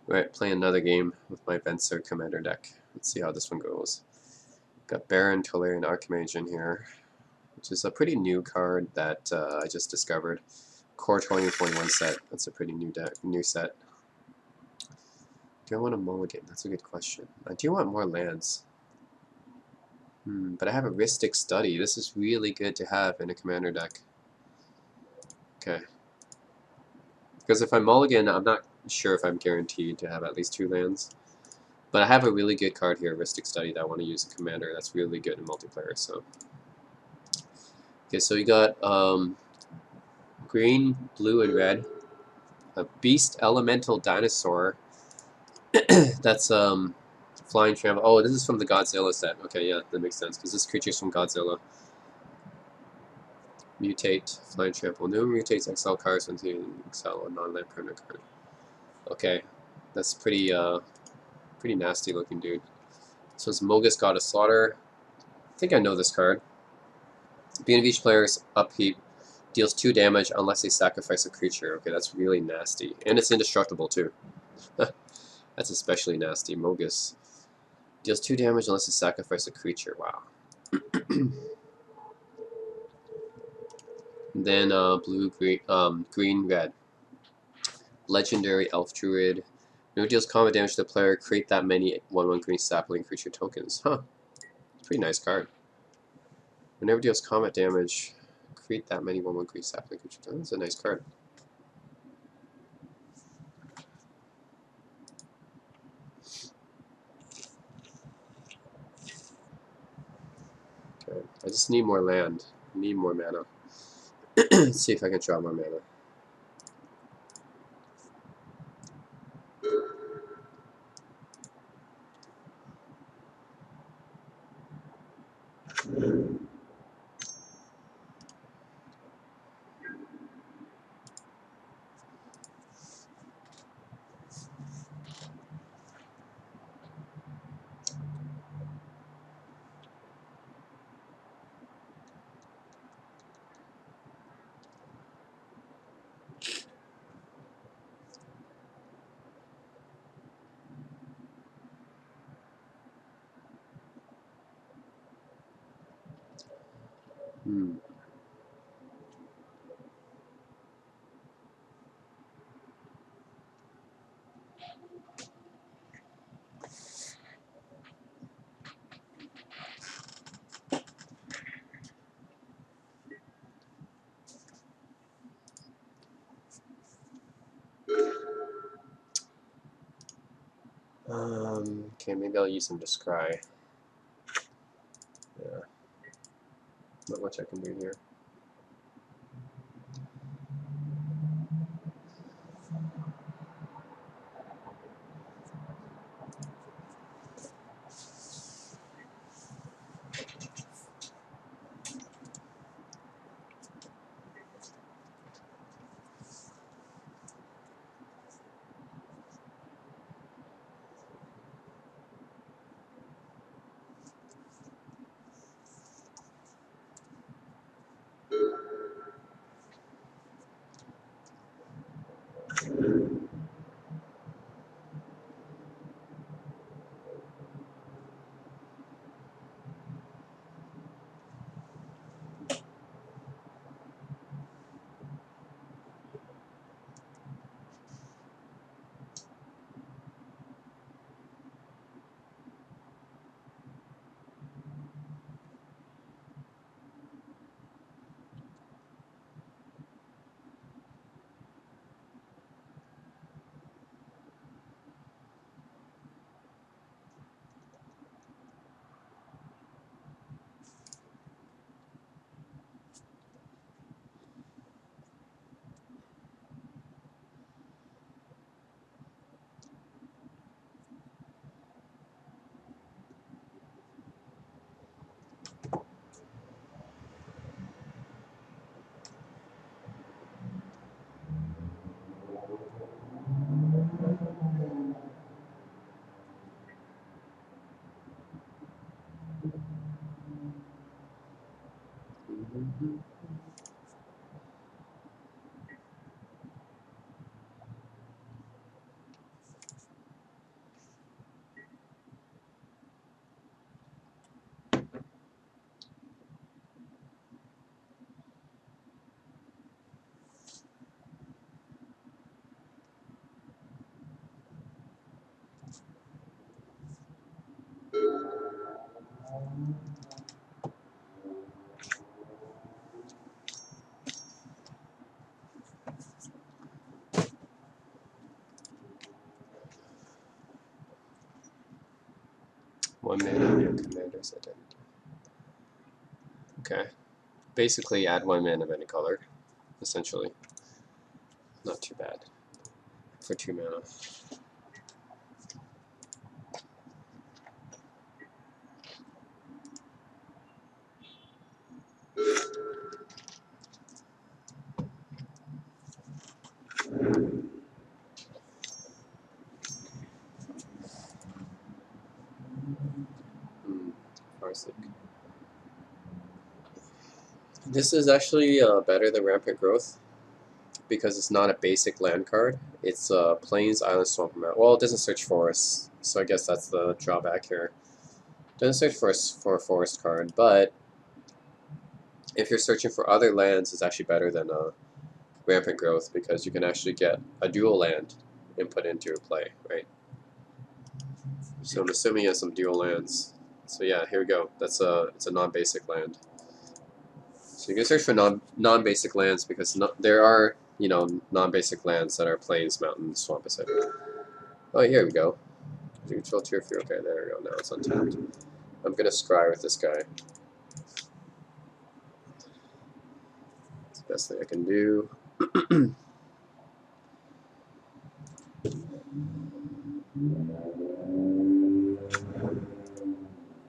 Right, play another game with my Venser commander deck. Let's see how this one goes. Got Baron, Tolarian, Archmage in here, which is a pretty new card that I just discovered. Core 2021 set. That's a pretty new set. Do I want a mulligan? That's a good question. I do want more lands. But I have a Ristic Study. This is really good to have in a commander deck. Okay. Because if I mulligan, I'm not sure if I'm guaranteed to have at least 2 lands. But I have a really good card here, Ristic Study, that I want to use in commander. That's really good in multiplayer. So, okay, so we got green, blue, and red. A Beast Elemental Dinosaur. That's Flying Trample. Oh, this is from the Godzilla set. Okay, yeah, that makes sense because this creature's from Godzilla. Mutate, Flying Trample. No mutates exile cards when you exile a non-land permanent card. Okay, that's pretty nasty looking, dude. So it's Mogus God of Slaughter. I think I know this card. Beginning of each player's upkeep deals 2 damage unless they sacrifice a creature. Okay, that's really nasty. And it's indestructible too. That's especially nasty. Mogus deals 2 damage unless they sacrifice a creature. Wow. Then blue, green, red. Legendary Elf Druid. No deals combat damage to the player. Create that many 1/1 green sapling creature tokens. Huh. Pretty nice card. Whenever deals combat damage, create that many 1/1 green sapling creature tokens. That's a nice card. Okay. I just need more land. I need more mana. Let's see if I can draw more mana. Hmm. Okay, maybe I'll use some Descry. Yeah. Not much I can do here. 1 mana of your commander's identity. Okay. Basically, add 1 mana of any color, essentially. Not too bad for 2 mana. Farsick. This is actually better than Rampant Growth because it's not a basic land card. It's Plains, Island, Swamp, Mountain. Well, it doesn't search forests, so I guess that's the drawback here. It doesn't search for a forest card, but if you're searching for other lands, it's actually better than Rampant Growth because you can actually get a dual land input into your play, right? So I'm assuming you have some dual lands. So yeah, here we go. It's a non-basic land. So you can search for non-basic lands because there are, you know, non-basic lands that are plains, mountains, swamp, etc. Oh, here we go. You control tier 3. Okay, there we go. Now it's untapped. I'm gonna scry with this guy. It's the best thing I can do.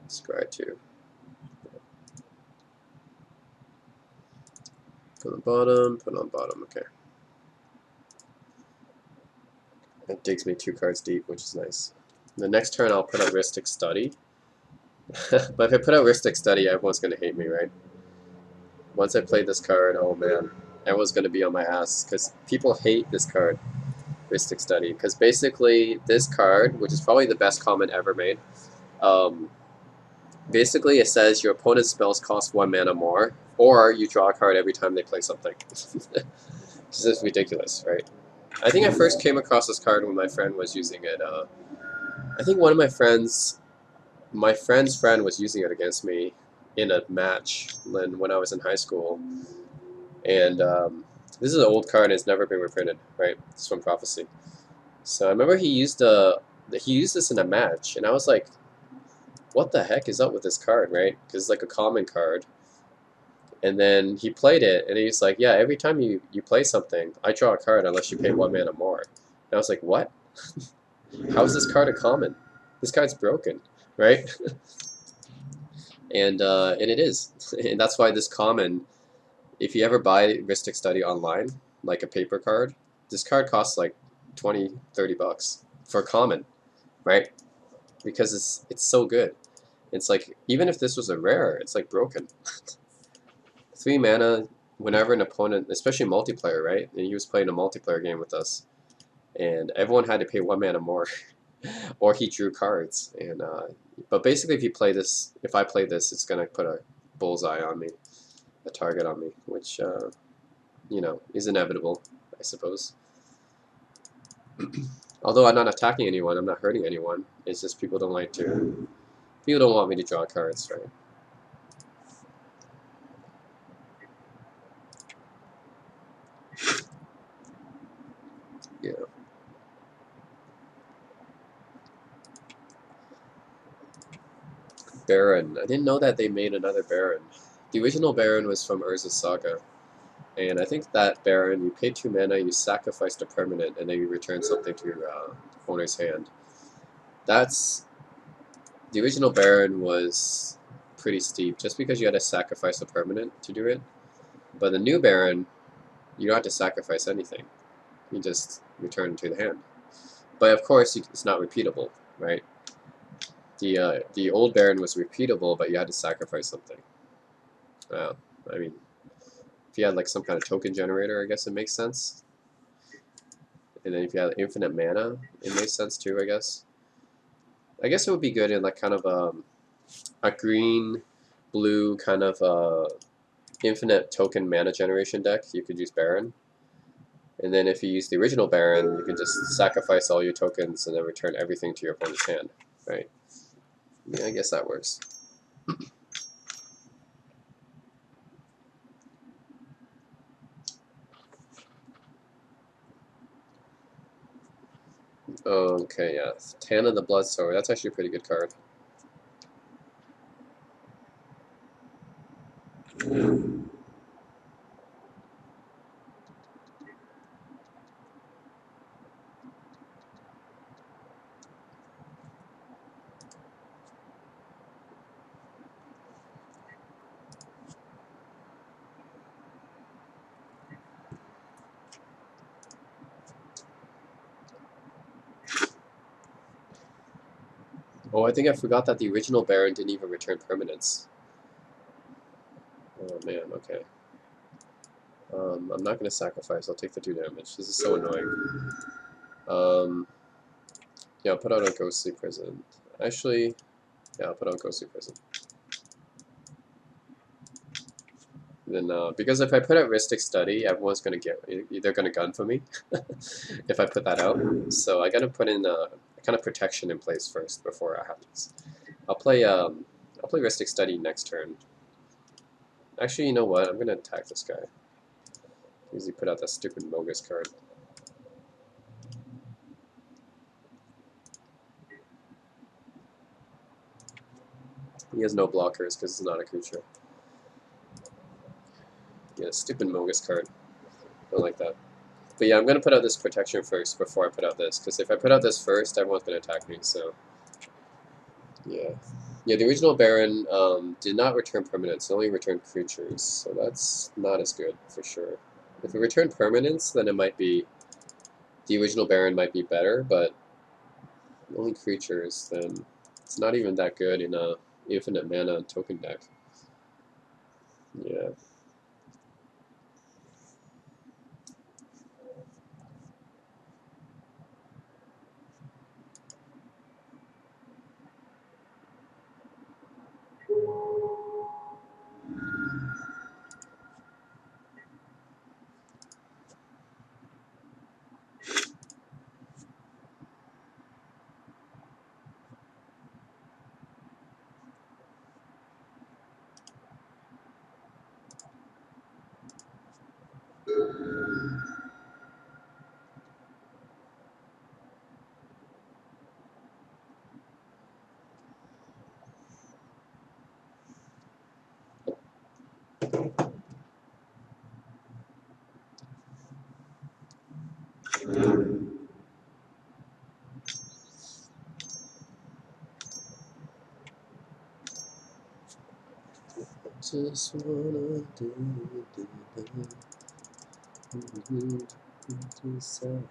Scry 2. Put on bottom, put on bottom, okay. It digs me 2 cards deep, which is nice. The next turn I'll put out Ristic Study. But if I put out Ristic Study, everyone's going to hate me, right? Once I play this card, oh man, everyone's going to be on my ass, because people hate this card, Ristic Study, because basically this card, which is probably the best comment ever made, basically it says your opponent's spells cost 1 mana more, or you draw a card every time they play something. This is ridiculous, right? I think I first came across this card when my friend was using it. I think one of my friend's friend was using it against me in a match when I was in high school. And this is an old card and it's never been reprinted, right? It's from Prophecy. So I remember he used this in a match, and I was like, what the heck is up with this card, right? Because it's like a common card. And then he played it, and he's like, yeah, every time you play something, I draw a card unless you pay 1 mana more. And I was like, what? How is this card a common? This card's broken, right? and it is. And that's why this common, if you ever buy Ristic Study online, like a paper card, this card costs like 20, 30 bucks for common, right? Because it's so good. It's like, even if this was a rare, it's like broken. 3 mana, whenever an opponent, especially multiplayer, right? And he was playing a multiplayer game with us, and everyone had to pay 1 mana more, or he drew cards. And but basically, if I play this, it's gonna put a bullseye on me, a target on me, which you know, is inevitable, I suppose. Although I'm not attacking anyone, I'm not hurting anyone. It's just people don't want me to draw cards, right? Yeah. Baron. I didn't know that they made another Baron. The original Baron was from Urza's Saga. And I think that Baron, you pay 2 mana, you sacrifice a permanent, and then you return something to your owner's hand. The original Baron was pretty steep, just because you had to sacrifice a permanent to do it. But the new Baron, you don't have to sacrifice anything. You just return it to the hand. But of course, it's not repeatable, right? The old Baron was repeatable, but you had to sacrifice something. I mean, if you had like some kind of token generator, I guess it makes sense. And then if you had infinite mana, it makes sense too, I guess. I guess it would be good in like kind of a green, blue kind of infinite token mana generation deck. You could use Baron. And then if you use the original Baron, you can just sacrifice all your tokens and then return everything to your opponent's hand, right? Yeah, I guess that works. Okay, yeah. Tana the Bloodsower. That's actually a pretty good card. Oh, I think I forgot that the original Baron didn't even return permanents. Oh man, okay. I'm not going to sacrifice, I'll take the 2 damage. This is so annoying. Yeah, I'll put out a Ghostly Prison. Actually, yeah, I'll put out Ghostly Prison. Then, because if I put out Ristic Study, everyone's going to they're going to gun for me if I put that out. So I got to put in a kind of protection in place first before I have this. I'll play Ristic Study next turn. Actually, you know what? I'm going to attack this guy. Because he put out that stupid Mogus card. He has no blockers because it's not a creature. Yeah, stupid Mogus card. Don't like that. But yeah, I'm going to put out this protection first before I put out this. Because if I put out this first, everyone's going to attack me, so... Yeah. Yeah, the original Baron did not return permanents, it only returned creatures, so that's not as good, for sure. If it returned permanents, then it might be... The original Baron might be better, but only creatures, then it's not even that good in a infinite mana token deck. Yeah. Just wanna decide.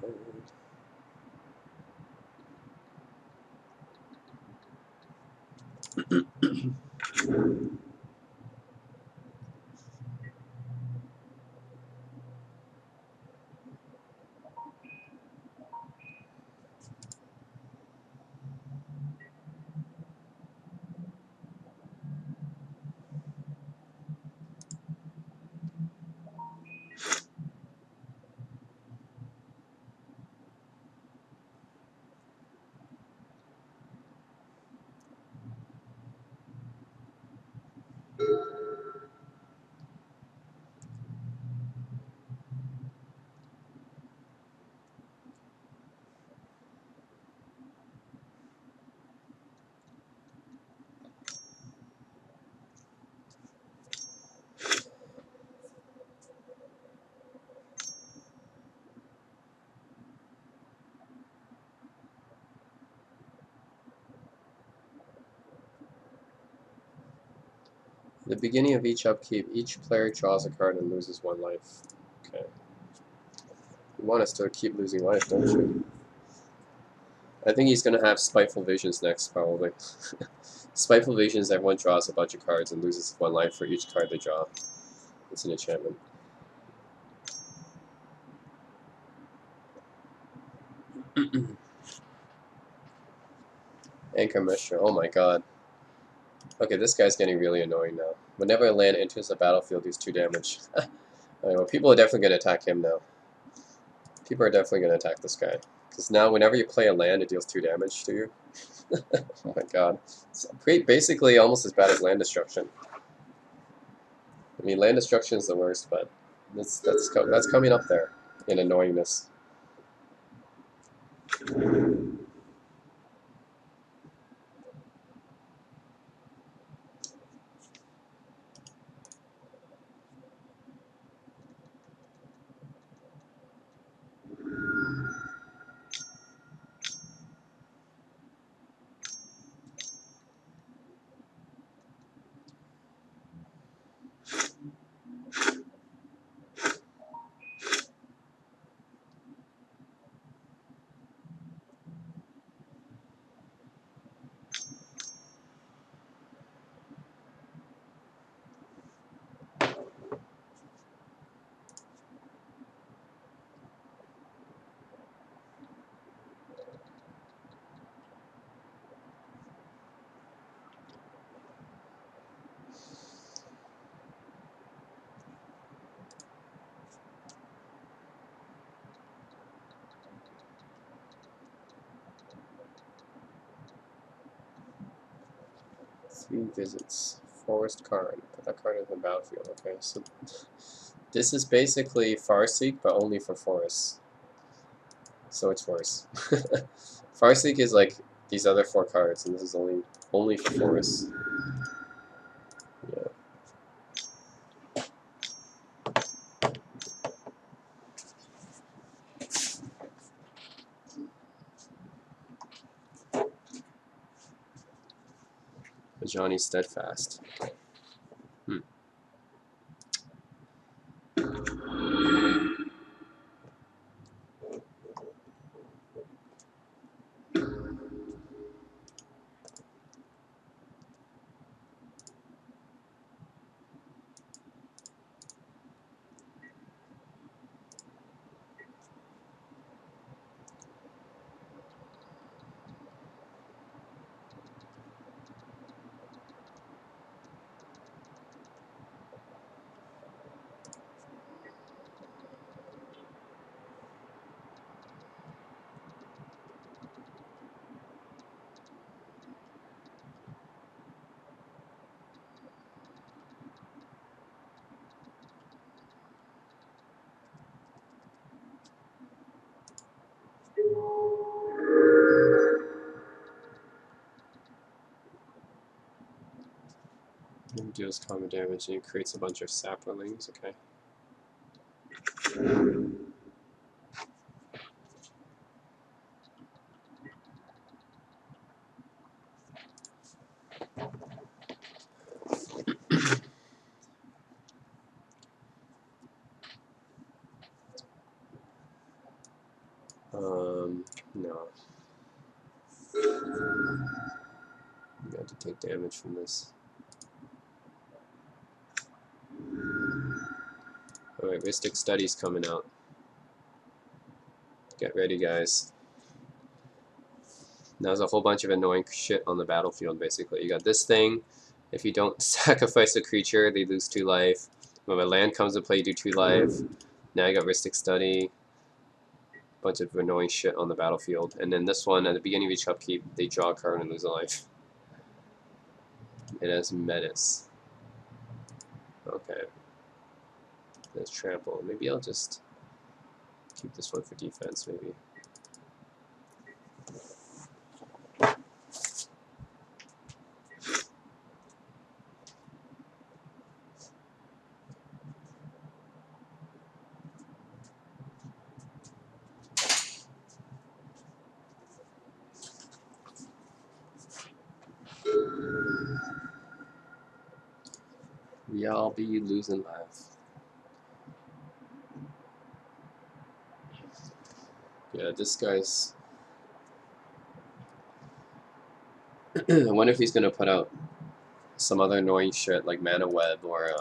At the beginning of each upkeep, each player draws a card and loses 1 life. Okay. You want us to keep losing life, don't you? I think he's going to have Spiteful Visions next, probably. Spiteful Visions, everyone draws a bunch of cards and loses 1 life for each card they draw. It's an enchantment. Anchor Mishra, oh my god. Okay, this guy's getting really annoying now. Whenever a land enters the battlefield, deals 2 damage. Well, people are definitely going to attack him now. People are definitely going to attack this guy. Because now, whenever you play a land, it deals 2 damage to you. Oh my god. It's basically almost as bad as land destruction. I mean, land destruction is the worst, but that's coming up there in annoyingness. 3 visits. Forest card. Put that card in the battlefield. Okay, so this is basically Farseek, but only for forests. So it's worse. Farseek is like these other 4 cards, and this is only for forests. Yeah. Johnny Steadfast. It deals common damage and it creates a bunch of sapperlings. Okay. No. You got to take damage from this. Alright, Mystic Study's coming out. Get ready, guys. Now there's a whole bunch of annoying shit on the battlefield, basically. You got this thing. If you don't sacrifice a creature, they lose 2 life. When a land comes to play, you do 2 life. Now you got Mystic Study. Bunch of annoying shit on the battlefield. And then this one, at the beginning of each upkeep, they draw a card and lose a life. It has Menace. Okay. There's Trample. Maybe I'll just keep this one for defense, maybe. We all be losing life. Yeah, this guy's... I wonder if he's gonna put out some other annoying shit like Mana Web or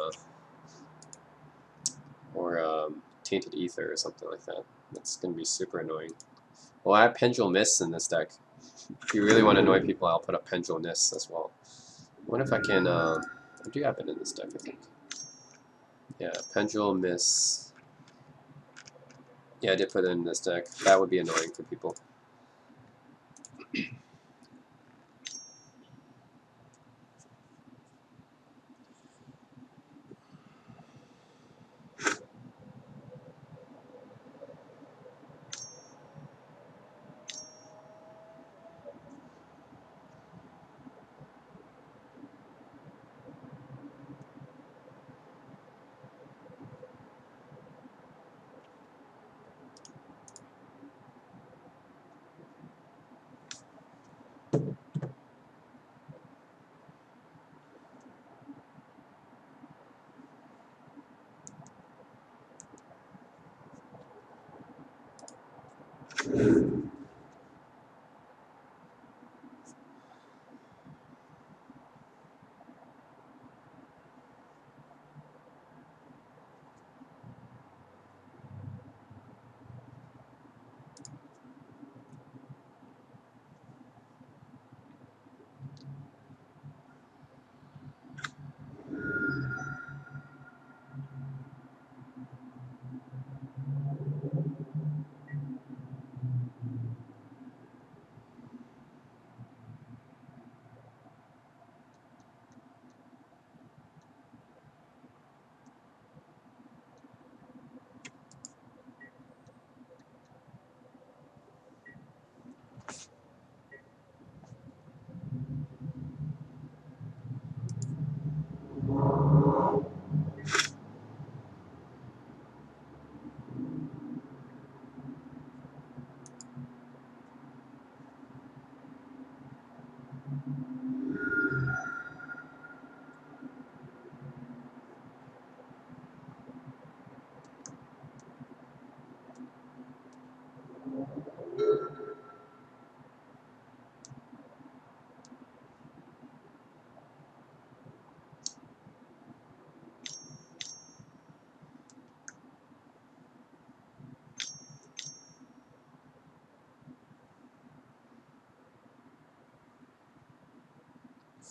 Tainted Ether or something like that. That's gonna be super annoying. Well, I have Pendulum Mists in this deck. If you really want to annoy people, I'll put up Pendulum Mists as well. I wonder if I can... I do have it in this deck, I think. Yeah, Pendulum Mists. Yeah, I did put it in this deck. That would be annoying for people.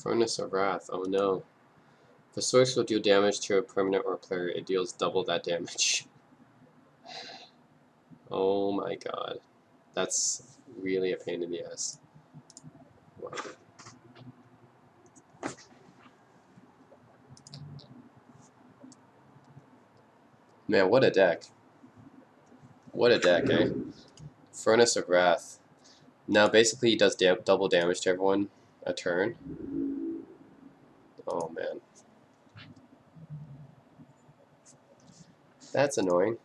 Furnace of Wrath. Oh no. If a source will deal damage to a permanent or player, it deals double that damage. Oh my god. That's really a pain in the ass. Wow. Man, what a deck. What a deck, eh? Furnace of Wrath. Now, basically, he does double damage to everyone a turn. Oh, man. That's annoying.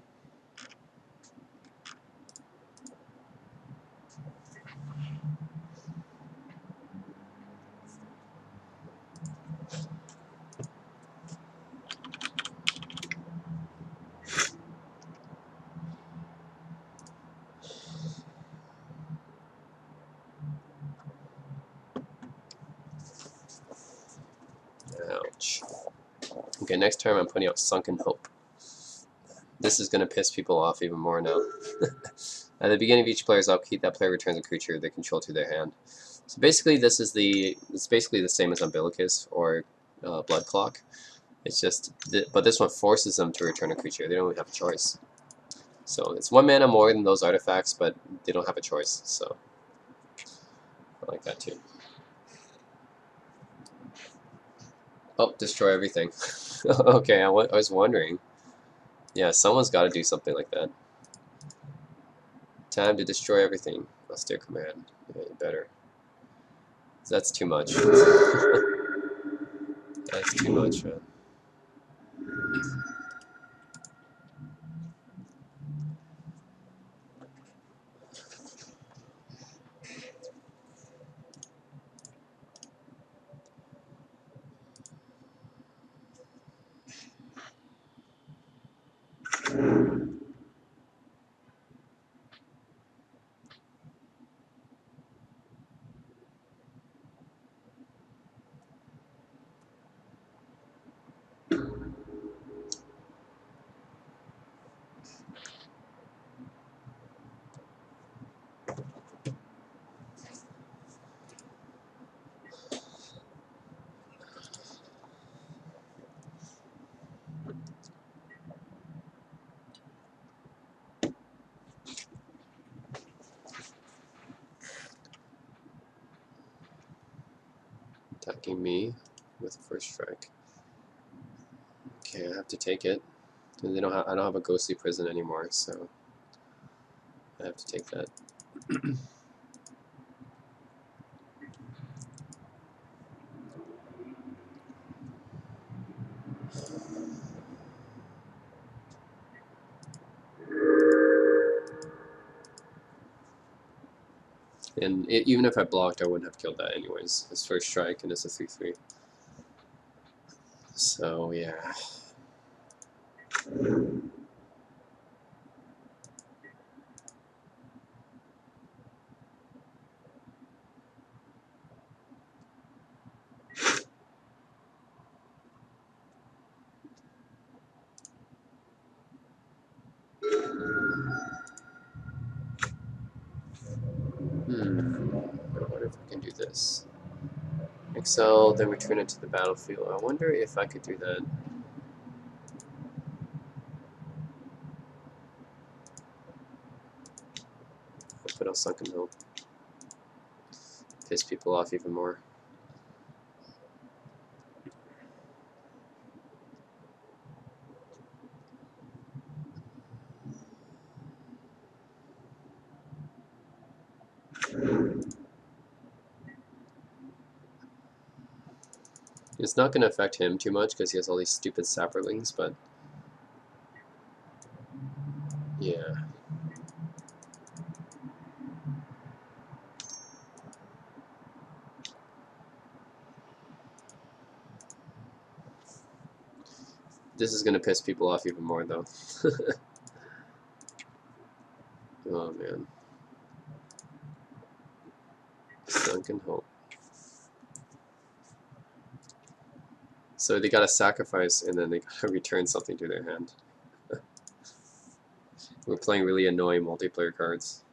Ouch. Okay, next turn I'm putting out Sunken Hope. This is going to piss people off even more now. At the beginning of each player's upkeep, that player returns a creature they control to their hand. So basically, it's basically the same as Umbilicus or Blood Clock. It's just, but this one forces them to return a creature. They don't have a choice. So it's 1 mana more than those artifacts, but they don't have a choice. So I like that too. Oh, destroy everything. Okay, I was wondering. Yeah, someone's got to do something like that. Time to destroy everything. Austere command. Yeah, you better. That's too much. That's too much, man. Attacking me with first strike. Okay, I have to take it. And I don't have a ghostly prison anymore, so I have to take that. And even if I blocked, I wouldn't have killed that anyways. It's first strike and it's a 3/3. So yeah. I wonder if I can do this. Excel, then return it to the battlefield. I wonder if I could do that. I'll put out Sunken Hope. Piss people off even more. It's not going to affect him too much because he has all these stupid sapperlings, but yeah. This is going to piss people off even more, though. Oh, man. Sunken Hope. So they gotta sacrifice, and then they gotta return something to their hand. We're playing really annoying multiplayer cards.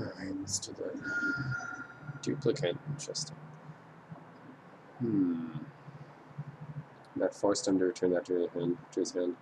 Alright, let's do that. Duplicate, interesting. That forced him to return that to his hand.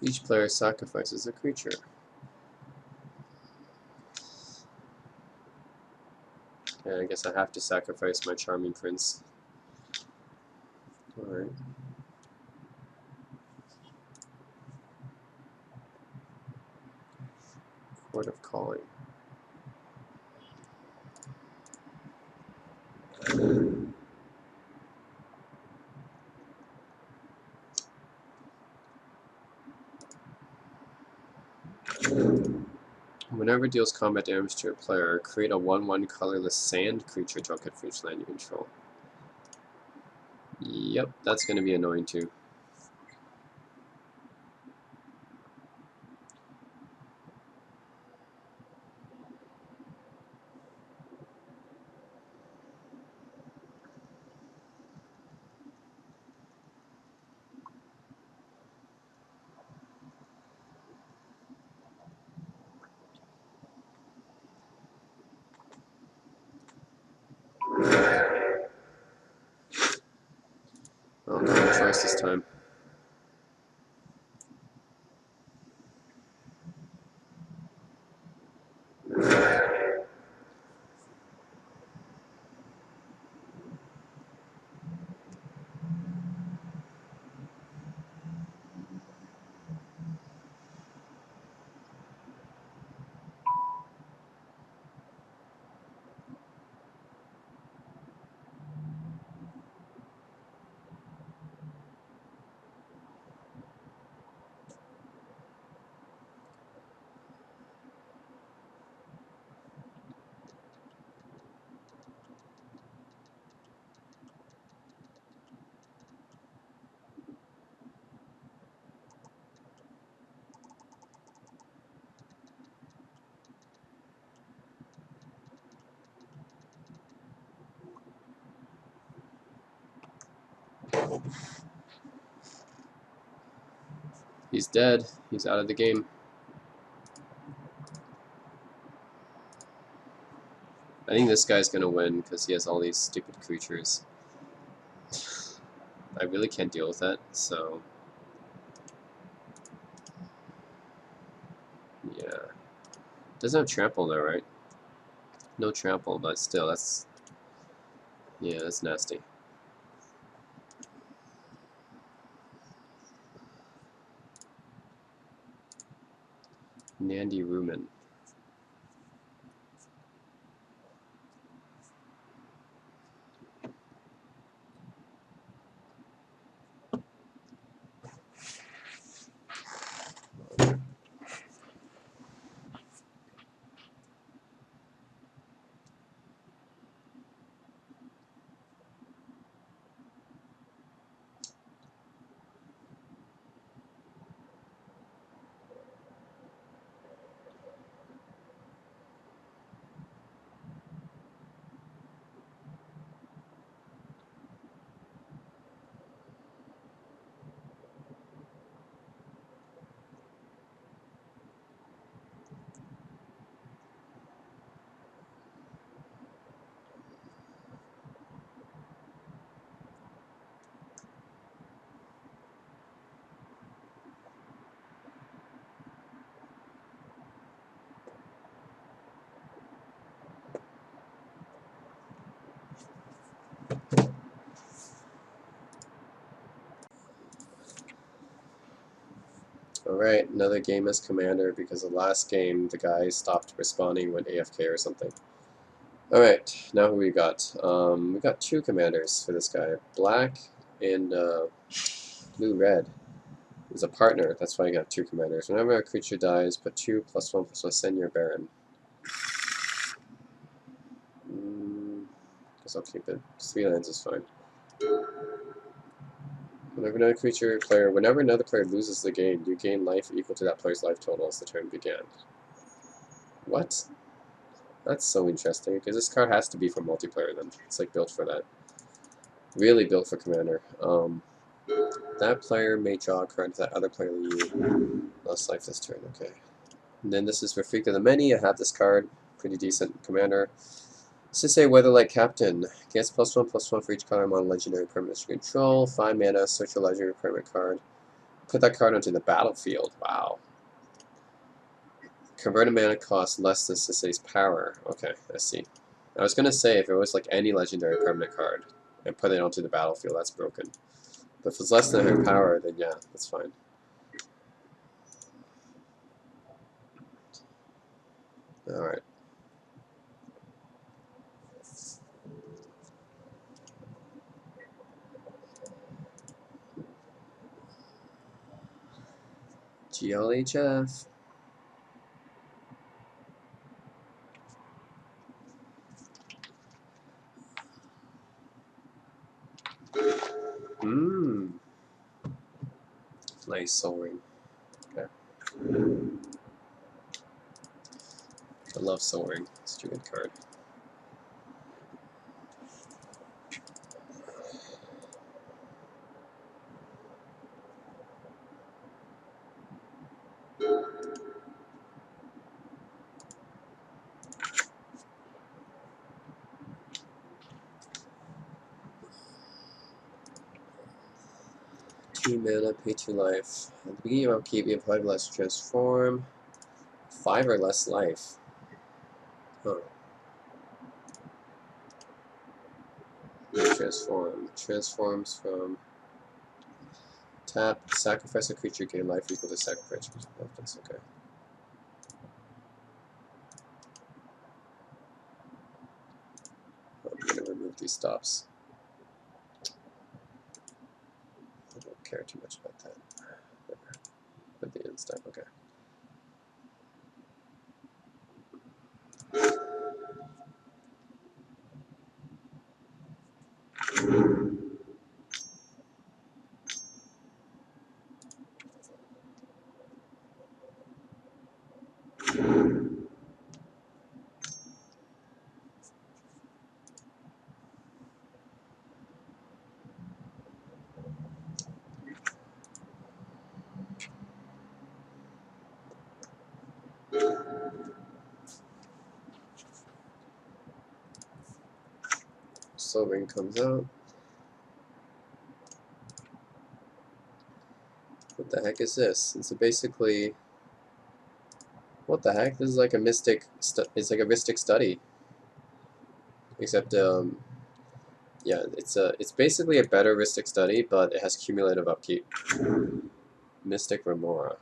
Each player sacrifices a creature. And I guess I have to sacrifice my Charming Prince. Alright. Court of Calling. Whenever it deals combat damage to a player, create a 1/1 colorless sand creature token for each land you control. Yep, that's going to be annoying too. Oh, no choice this time. He's dead. He's out of the game. I think this guy's gonna win because he has all these stupid creatures. I really can't deal with that, so yeah. Doesn't have trample though, right? No trample, but still, that's yeah, that's nasty. Nandy Rumen. Alright, another game as commander because the last game the guy stopped responding, went AFK or something. Alright, now who we got? We got two commanders for this guy. Black and blue-red. He's a partner, that's why I got two commanders. Whenever a creature dies, put 2+1/+1, send your Baron. Guess I'll keep it. 3 lands is fine. Whenever another player loses the game, you gain life equal to that player's life total as the turn began. What? That's so interesting, because this card has to be for multiplayer then. It's like built for that. Really built for commander. That player may draw a card to that other player you lost life this turn, okay. And then this is for Freak of the Many. I have this card. Pretty decent commander. Sisei Weatherlight Captain. Gets +1/+1 for each color on legendary permanent you control. 5 mana, search a legendary permanent card. Put that card onto the battlefield. Wow. Convert a mana cost less than Sisei's power. Okay, I see. I was gonna say if it was like any legendary permanent card and put it onto the battlefield, that's broken. But if it's less than her power, then yeah, that's fine. Alright. GLHF. Mmm. Nice Soul Ring. Okay. I love Soul Ring. It's a good card. Two mana, pay 2 life. At the beginning of upkeep, you have 5 less transform. 5 or less life. Huh. Transform. Transforms from tap, sacrifice a creature, gain life equal to sacrifice. Oh, that's okay. I'm going to remove these stops. I don't care too much about that. Put the end step, okay. Soul Ring comes out. What the heck is this? It's basically... What the heck? This is like a mystic... It's like a mystic study. Except, yeah, it's basically a better Mystic Study, but it has cumulative upkeep. Mystic Remora.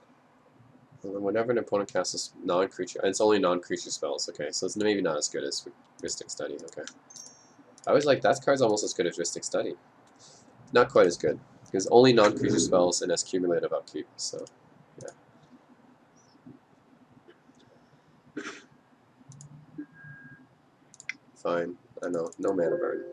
Whenever an opponent casts a non-creature, and it's only non-creature spells, okay, so it's maybe not as good as Mystic Study, okay. I was like, that card's almost as good as Mystic Study. Not quite as good, because only non-creature spells and has cumulative upkeep, so, yeah. Fine, I know, no mana burn.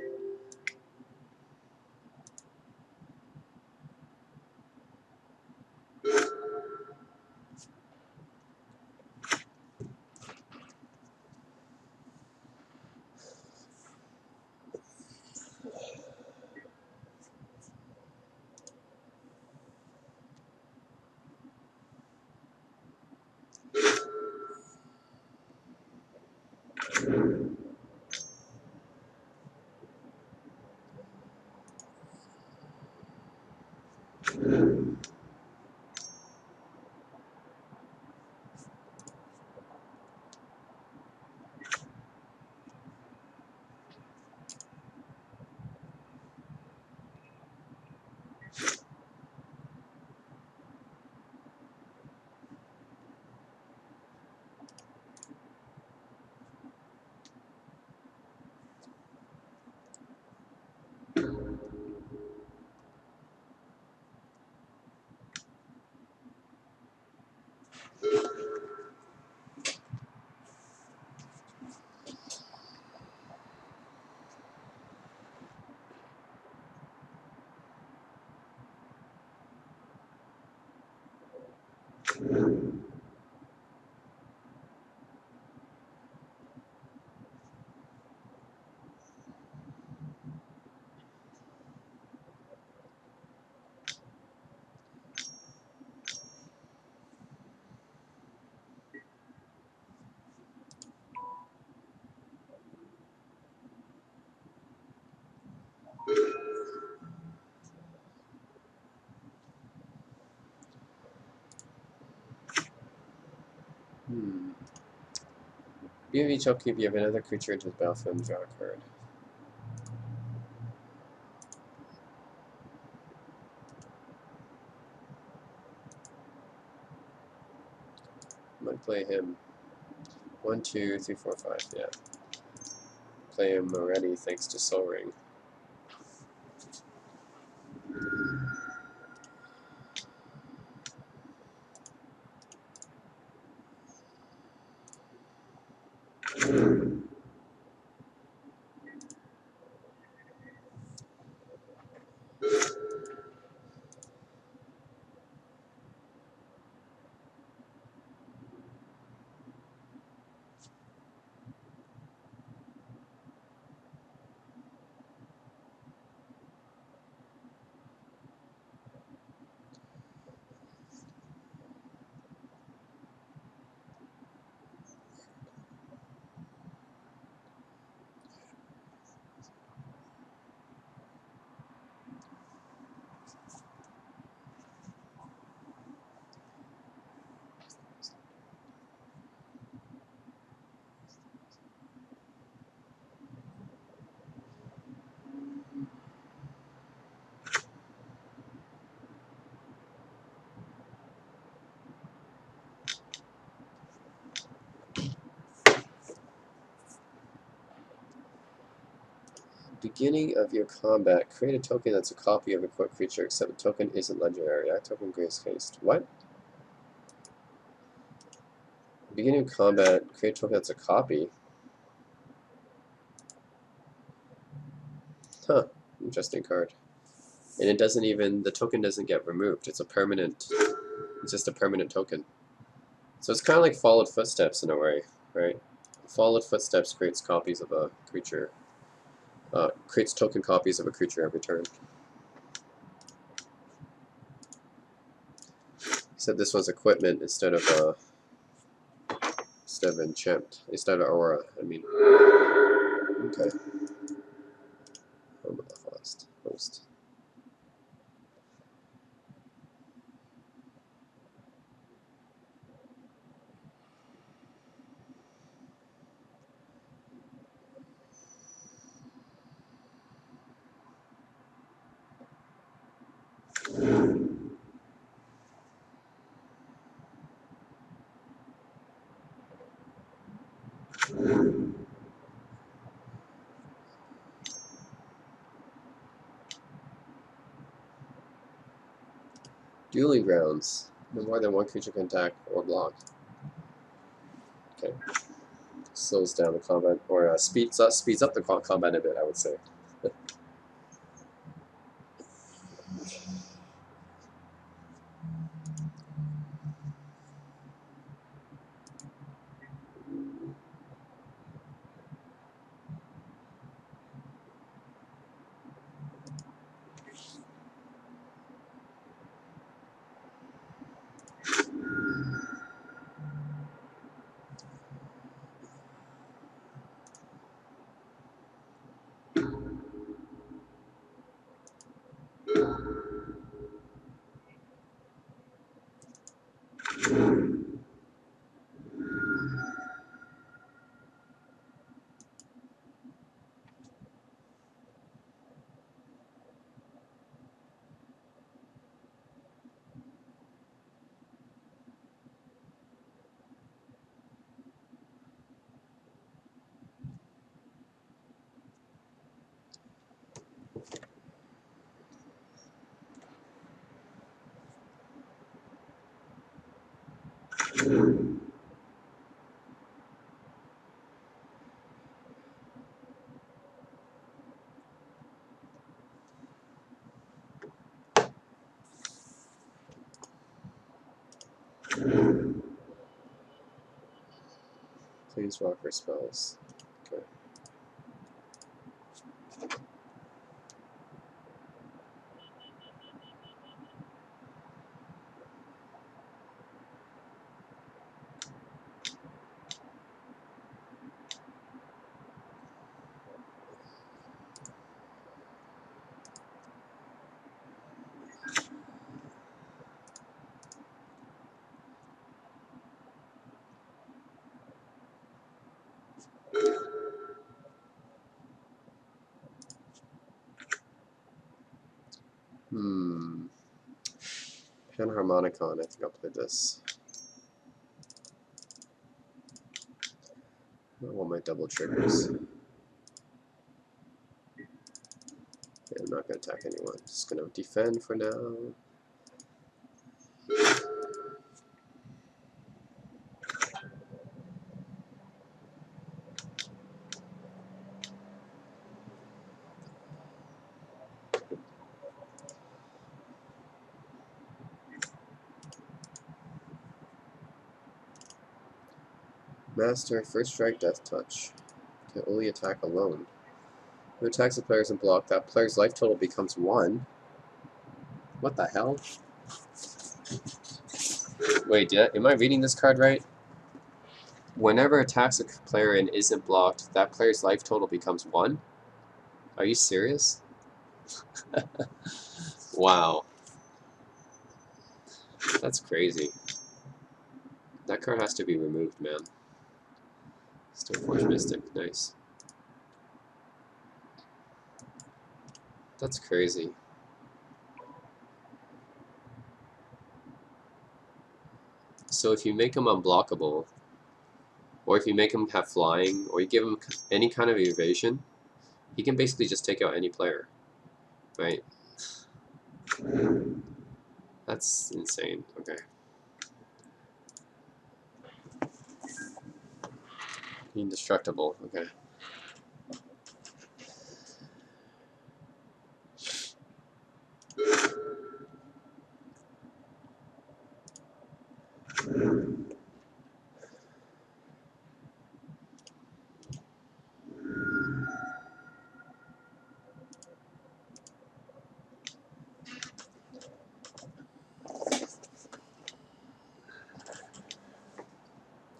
Beginning of each upkeep, you have another creature into the battlefield and draw a card. I might play him. 1, 2, 3, 4, 5, yeah. Play him already thanks to Soul Ring. Beginning of your combat, create a token that's a copy of a equipped creature, except the token isn't legendary. That token grace haste. What? Beginning of combat, create a token that's a copy. Huh. Interesting card. And it doesn't even, the token doesn't get removed. It's a permanent, it's just a permanent token. So it's kind of like Followed Footsteps in a way, right? Followed Footsteps creates copies of a creature. Creates token copies of a creature every turn. Except this one's equipment instead of enchant, instead of aura. I mean, okay. Home of the host. Dueling Grounds. No more than one creature can attack or block. Okay. Slows down the combat, or speeds up the combat a bit, I would say. Planeswalker spells. Okay. Panharmonicon, I think I'll play this. I don't want my double triggers. Okay, I'm not going to attack anyone. Just going to defend for now. Master, first strike, death touch. Can only attack alone. Who attacks the player isn't blocked, that player's life total becomes 1. What the hell? Wait, am I reading this card right? Whenever attacks a player and isn't blocked, that player's life total becomes 1? Are you serious? Wow. That's crazy. That card has to be removed, man. Stoneforge Mystic, nice. That's crazy. So if you make him unblockable, or if you make him have flying, or you give him any kind of evasion, he can basically just take out any player, right? That's insane. Okay. Indestructible. Okay.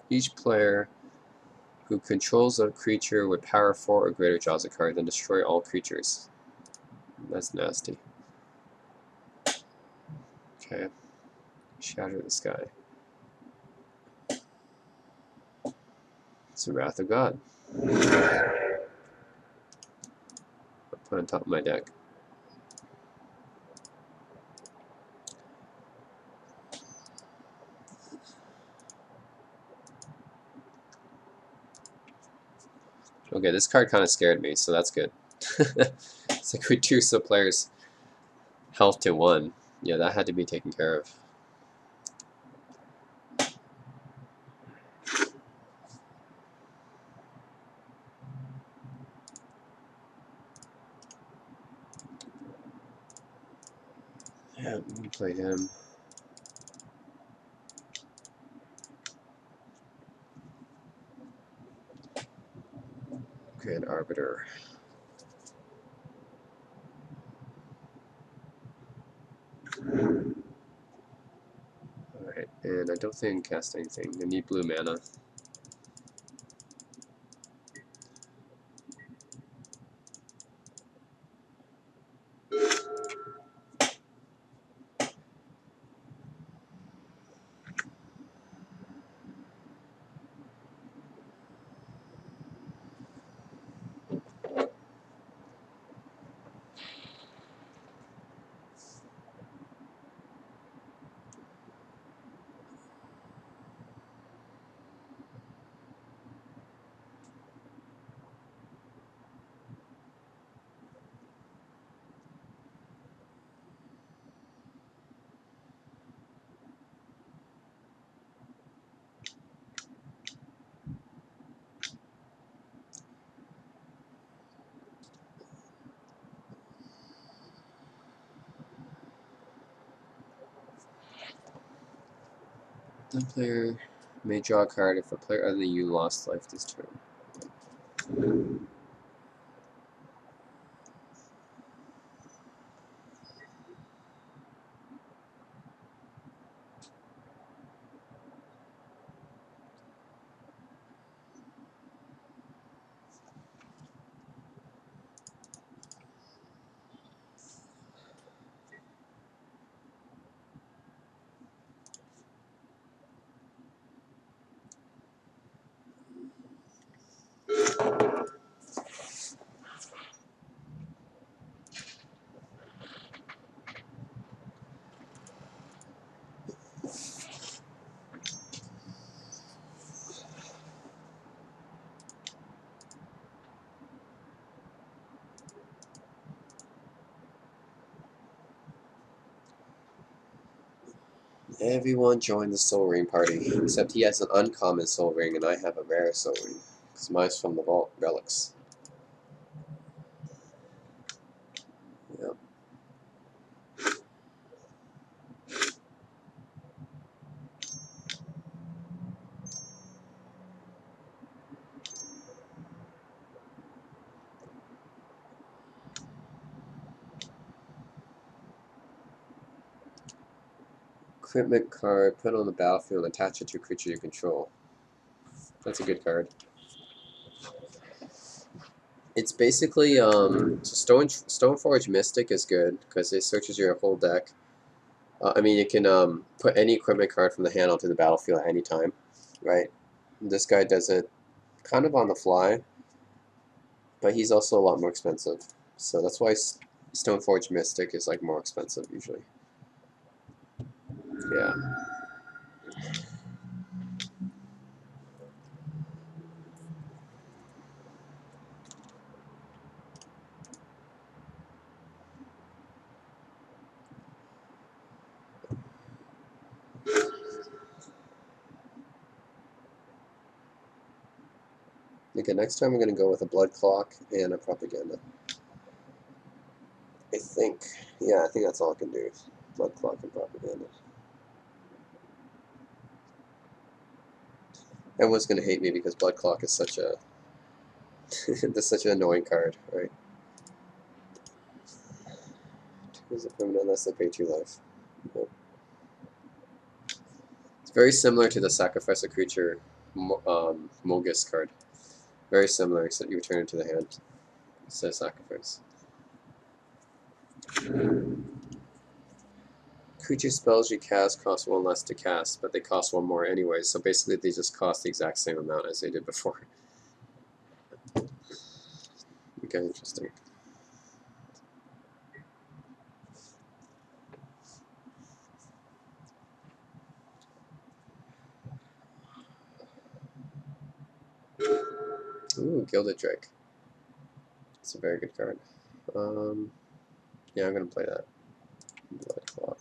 Each player who controls a creature with power 4 or greater draws a card, then destroy all creatures. That's nasty. Okay. Shatter the sky. It's the Wrath of God. I'll put on top of my deck. Okay, this card kind of scared me, so that's good. It's like reduce the player's health to 1. Yeah, that had to be taken care of. Yeah, I'm gonna play him. Grand Arbiter. Alright, and I don't think I can cast anything. I need blue mana. One player may draw a card if a player other than you lost life this turn. Everyone joined the Soul Ring party, except he has an uncommon Soul Ring and I have a rare Soul Ring, because mine's from the Vault Relics. Yep. Equipment card, put on the battlefield and attach it to a creature you control. That's a good card. It's basically, Stoneforge Mystic is good, because it searches your whole deck. I mean, you can put any equipment card from the hand onto the battlefield at any time, right? This guy does it kind of on the fly, but he's also a lot more expensive. So that's why Stoneforge Mystic is like more expensive usually. Yeah. Okay, next time we're going to go with a Blood Clock and a Propaganda. I think. Yeah, I think that's all I can do. Blood Clock and Propaganda. Everyone's going to hate me because Blood Clock is such a... that's such an annoying card, right? Choose a permanent unless they pay 2 life. Yep. It's very similar to the Sacrifice a Creature Mogus card. Very similar, except you return it to the hand instead of sacrifice. Creature spells you cast cost 1 less to cast, but they cost 1 more anyway, so basically they just cost the exact same amount as they did before. Okay, interesting. Ooh, Gilded Drake. It's a very good card. Yeah, I'm gonna play that. Blood Clock.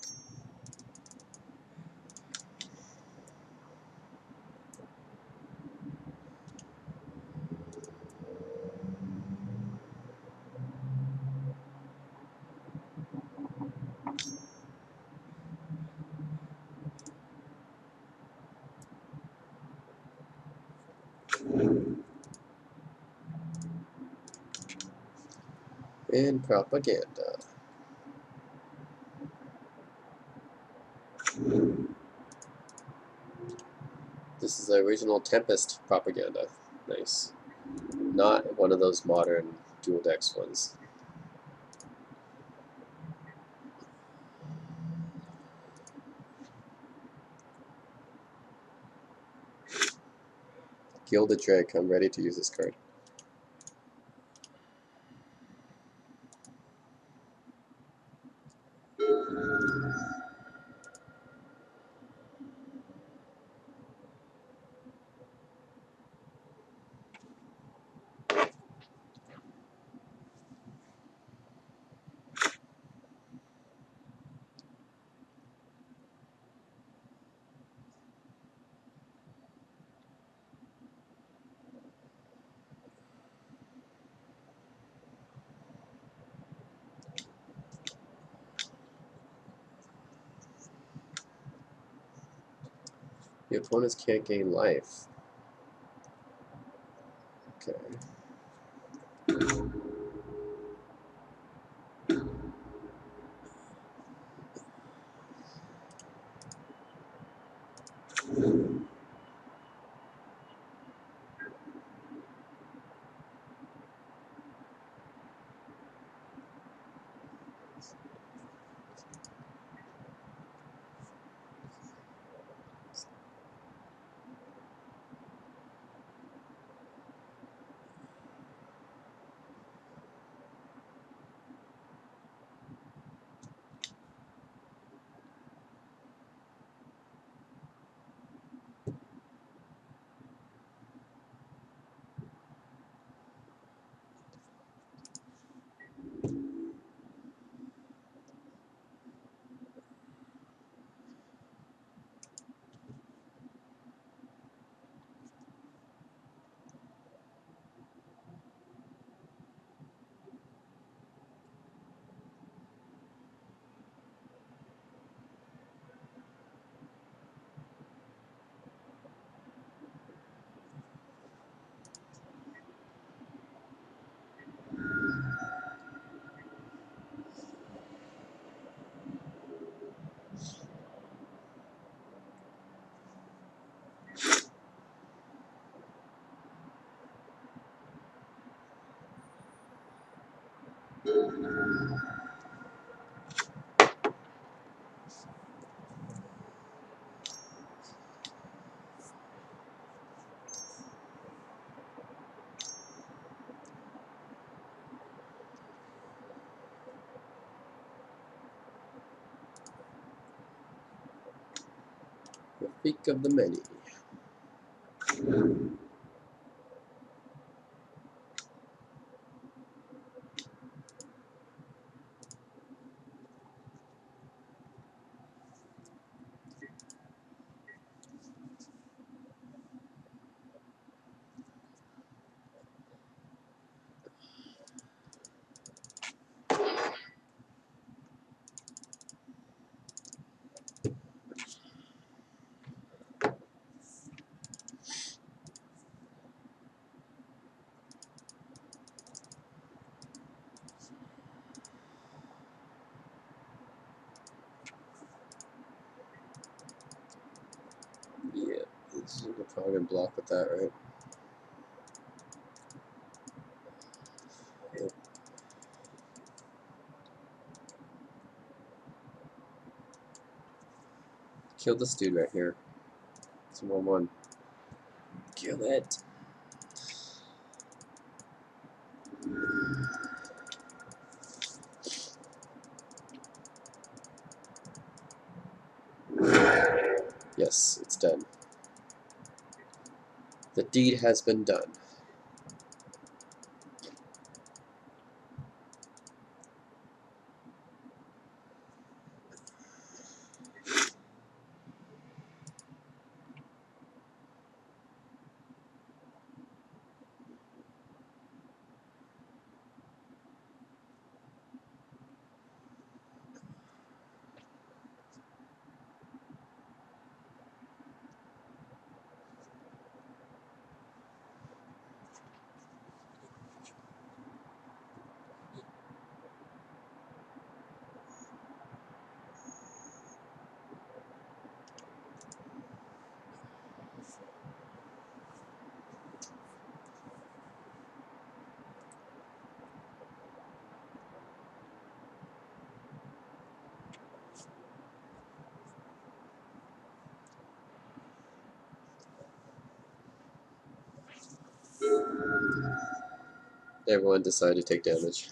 And Propaganda. This is the original Tempest Propaganda. Nice. Not one of those modern dual decks ones. Gilded Drake, I'm ready to use this card. The opponents can't gain life. Okay. Rafik of the many. Yeah, this is probably gonna block with that, right? Yep. Kill this dude right here. It's a 1-1. Kill it. Yes, it's done. The deed has been done. Everyone decided to take damage.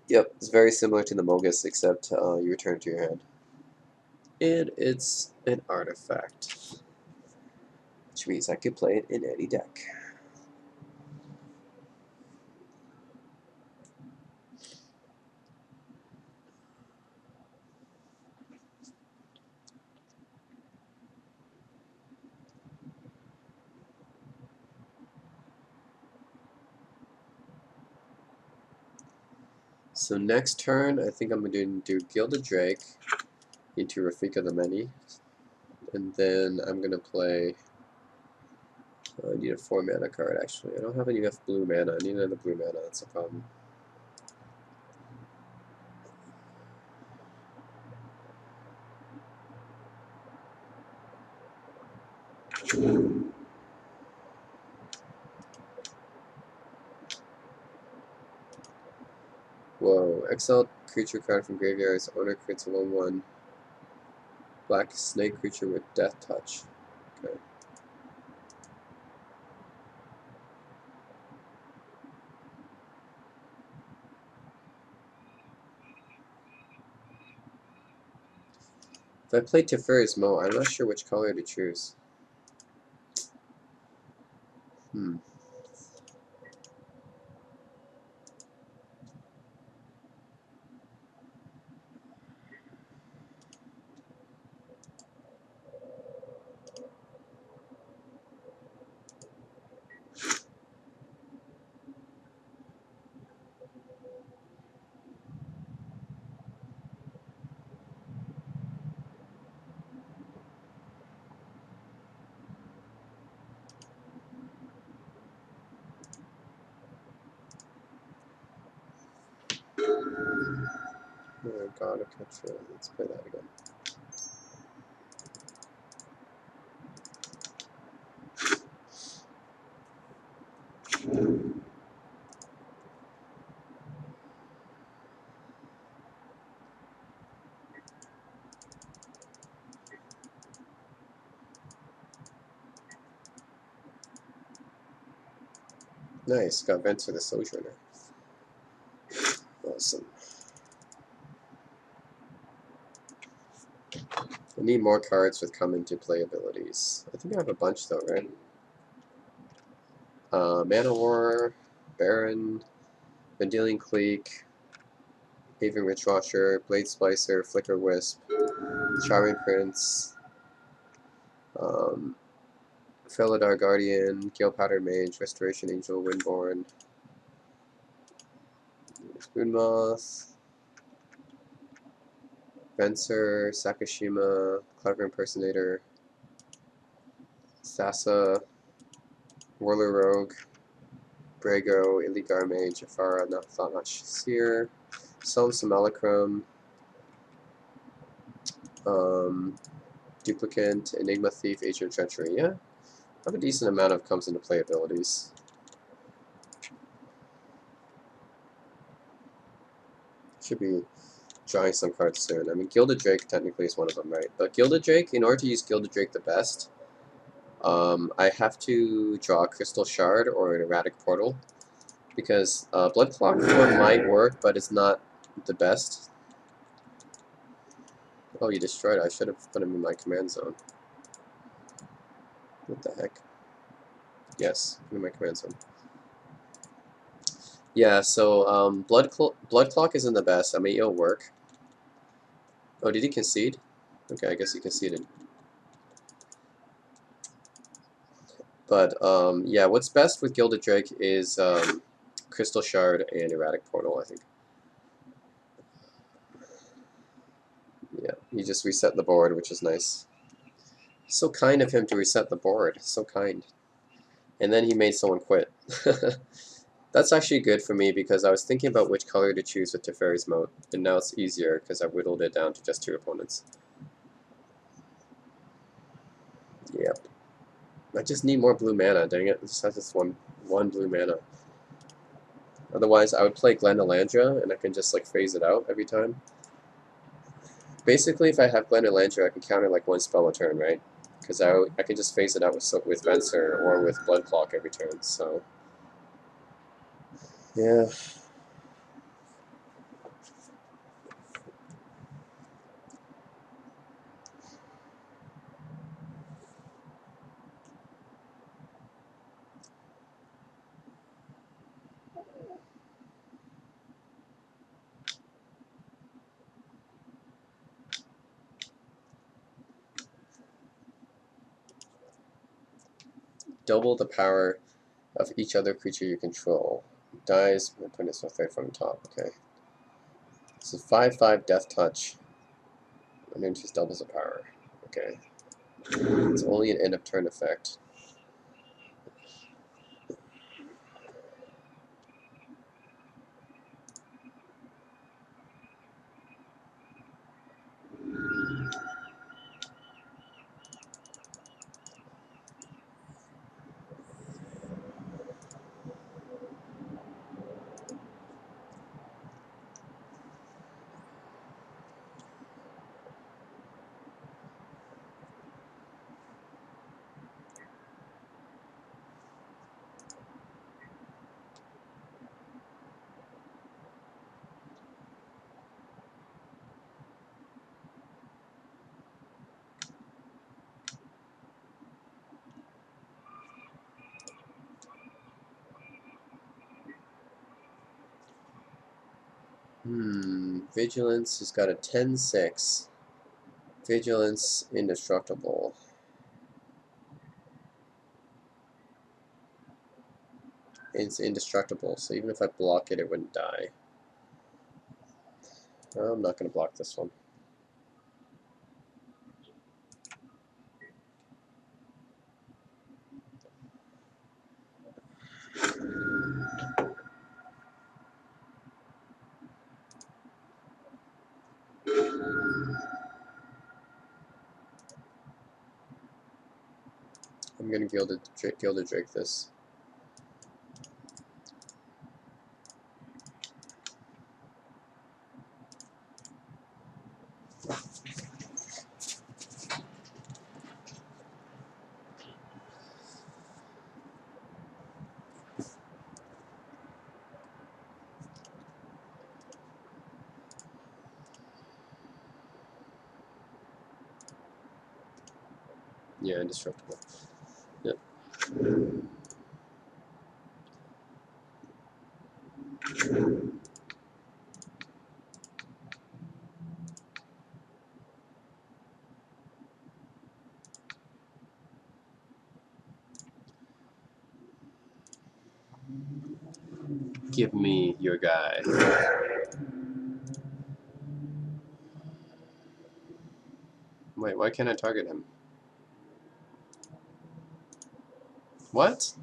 Yep, it's very similar to the Mogus, except you return it to your hand. And it's an artifact, which means I could play it in any deck. So next turn, I think I'm going to do Gilded Drake into Rafika the Many, and then I'm going to play. I need a 4 mana card actually. I don't have enough blue mana. I need another blue mana. That's a problem. Whoa! Exile creature card from graveyard's owner creates a 1/1 black snake creature with Death Touch. Okay. If I play Teferi's Mo, I'm not sure which color to choose. Hmm. Oh god, a catcher. Let's play that again. Nice, got Venser the Sojourner. Awesome. I need more cards with come into play abilities. I think I have a bunch though, right? Mana War, Baron, Vendilion Clique, Haven Witchwasher, Blade Splicer, Flicker Wisp, Charming Prince, Felidar Guardian, Gale Powder Mage, Restoration Angel, Windborn, Spoonmoth, Venser, Sakashima, Clever Impersonator, Sasa, Whirler Rogue, Brago, Iligar Mage, Jafara, Not Much Seer, Solemn Simulacrum, Duplicant, Enigma Thief, Agent of Treachery. Yeah, I have a decent amount of comes into play abilities. Should be drawing some cards soon. I mean, Gilded Drake technically is one of them, right? But Gilded Drake, in order to use Gilded Drake the best, I have to draw a Crystal Shard or an Erratic Portal, because Blood Clock form might work, but it's not the best. Oh, you destroyed it. I should have put him in my command zone. What the heck? Yes, in my command zone. Yeah, so Blood Clock isn't the best. I mean, it'll work. Oh, did he concede? Okay, I guess he conceded. But yeah, what's best with Gilded Drake is Crystal Shard and Erratic Portal, I think. Yeah, he just reset the board, which is nice. So kind of him to reset the board. So kind. And then he made someone quit. That's actually good for me because I was thinking about which color to choose with Teferi's Moat, and now it's easier because I whittled it down to just 2 opponents. Yep. I just need more blue mana, dang it. I just have this one blue mana. Otherwise, I would play Glendalandra, and I can just like phase it out every time. Basically, if I have Glendalandra, I can counter like 1 spell a turn, right? Because I can just phase it out with Venser or with Blood Clock every turn, so... Yeah. Double the power of each other creature you control. Dies, I'm putting this right from the top, okay. This is 5/5 Death Touch. And then just doubles the power. Okay. It's only an end of turn effect. Vigilance has got a 10/6. Vigilance indestructible. It's indestructible, so even if I block it, it wouldn't die. I'm not going to block this one. I'm going to Gilded Drake this. Yeah, indestructible. Yep. Give me your guy. Wait, why can't I target him? What?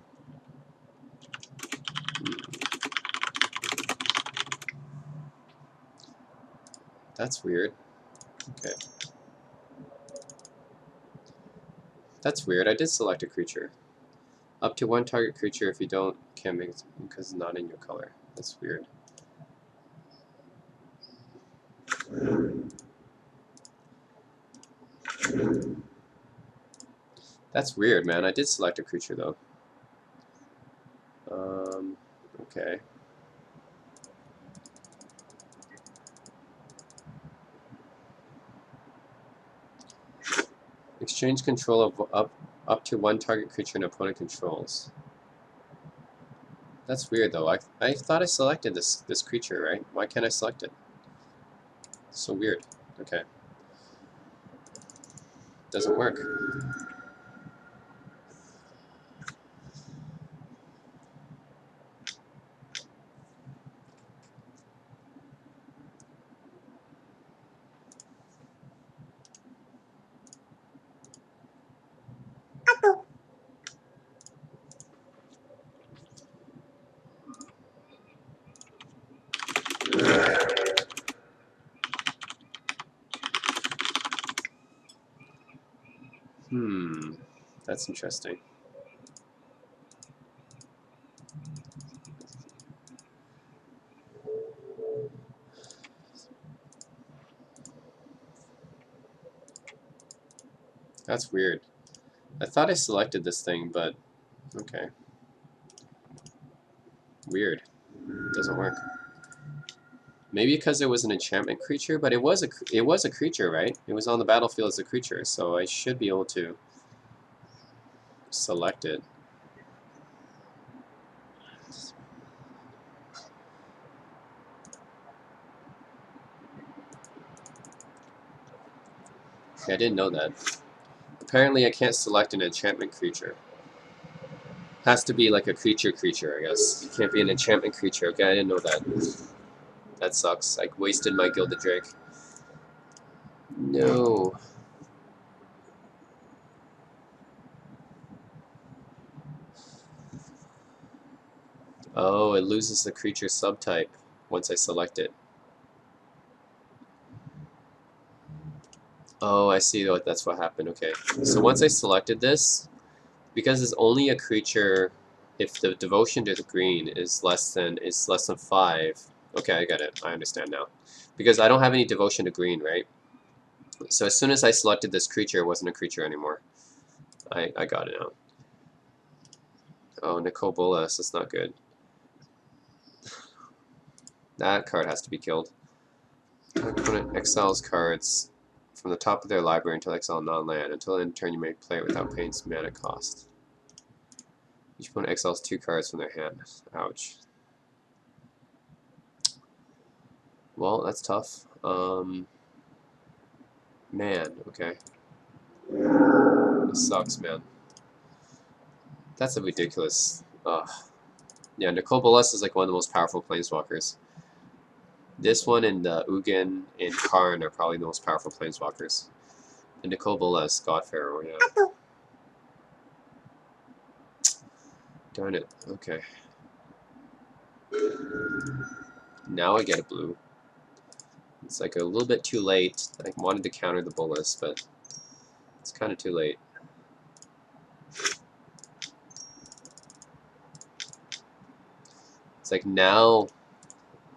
That's weird. Okay. That's weird. I did select a creature. Up to one target creature if you don't, can't make it because it's not in your color. That's weird. That's weird, man. I did select a creature, though. Okay. Exchange control of up to one target creature an opponent controls. That's weird, though. I thought I selected this creature, right? Why can't I select it? So weird. Okay. Doesn't work. That's interesting. That's weird. I thought I selected this thing, but okay. Weird. Doesn't work. Maybe because it was an enchantment creature, but it was a creature, right? It was on the battlefield as a creature, so I should be able to select it. Okay, I didn't know that. Apparently, I can't select an enchantment creature. Has to be like a creature, I guess. It can't be an enchantment creature. Okay, I didn't know that. That sucks. I wasted my Gilded Drake. No. Oh, it loses the creature subtype once I select it. Oh, I see. That's what happened. Okay. So once I selected this, because it's only a creature, if the devotion to the green is less than 5. Okay, I got it. I understand now. Because I don't have any devotion to green, right? So as soon as I selected this creature, it wasn't a creature anymore. I got it now. Oh, Nicole Bolas, that's not good. That card has to be killed. Opponent exiles cards from the top of their library until exile non-land. Until end turn, you may play it without paying mana cost. Each opponent exiles 2 cards from their hand. Ouch. Well, that's tough. Man, okay. This sucks, man. That's a ridiculous. Ugh. Yeah, Nicole Bolas is like one of the most powerful planeswalkers. This one and Ugin and Karn are probably the most powerful planeswalkers. And Nicole Bolas, God Pharaoh, yeah. Darn it. Okay. Now I get a blue. It's like a little bit too late. I wanted to counter the Bolas, but it's kind of too late. It's like now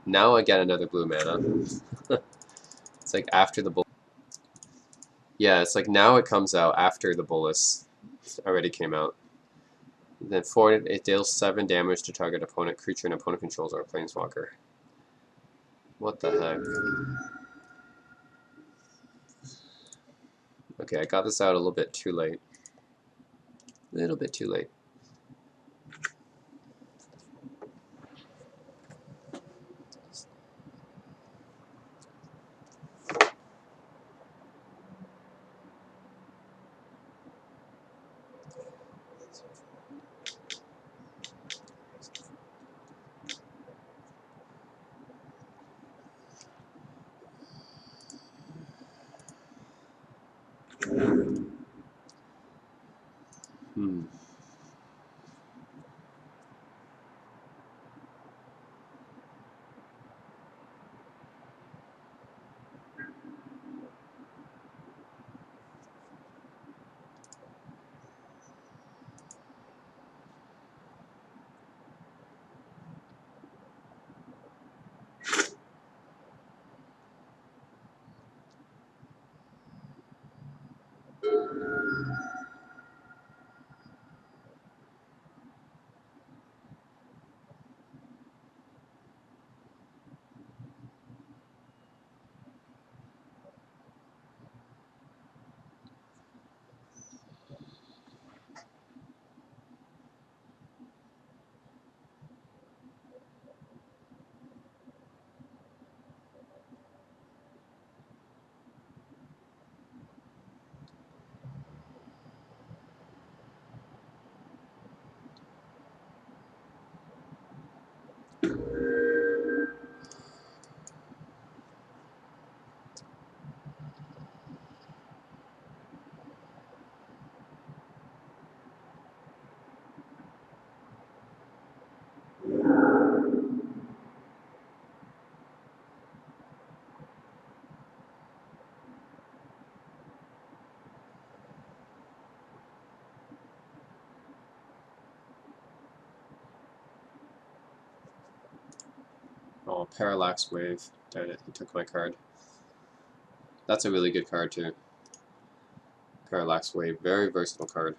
I get another blue mana. It's like after the Bolas. Yeah, it's like now it comes out after the Bolas already came out. Then forward, it deals 7 damage to target opponent creature and opponent controls or planeswalker. What the heck? Okay, I got this out a little bit too late. A little bit too late. Hmm. Oh, Parallax Wave. Darn it, he took my card. That's a really good card too. Parallax Wave, very versatile card.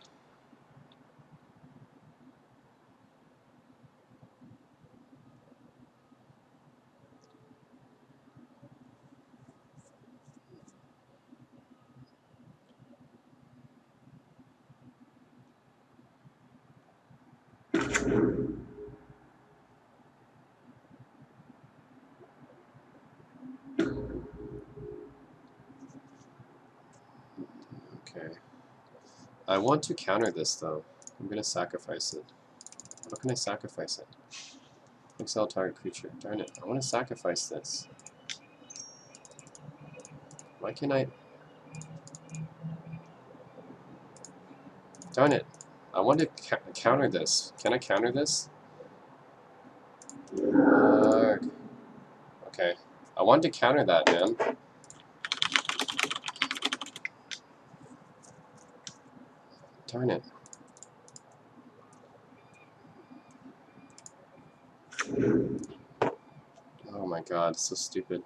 Okay. I want to counter this though. I'm gonna sacrifice it. How can I sacrifice it? Exile target creature. Darn it. I want to sacrifice this. Why can't I? Darn it. I want to counter this. Can I counter this? Okay. I want to counter that, man. Darn it. Oh my god, so stupid.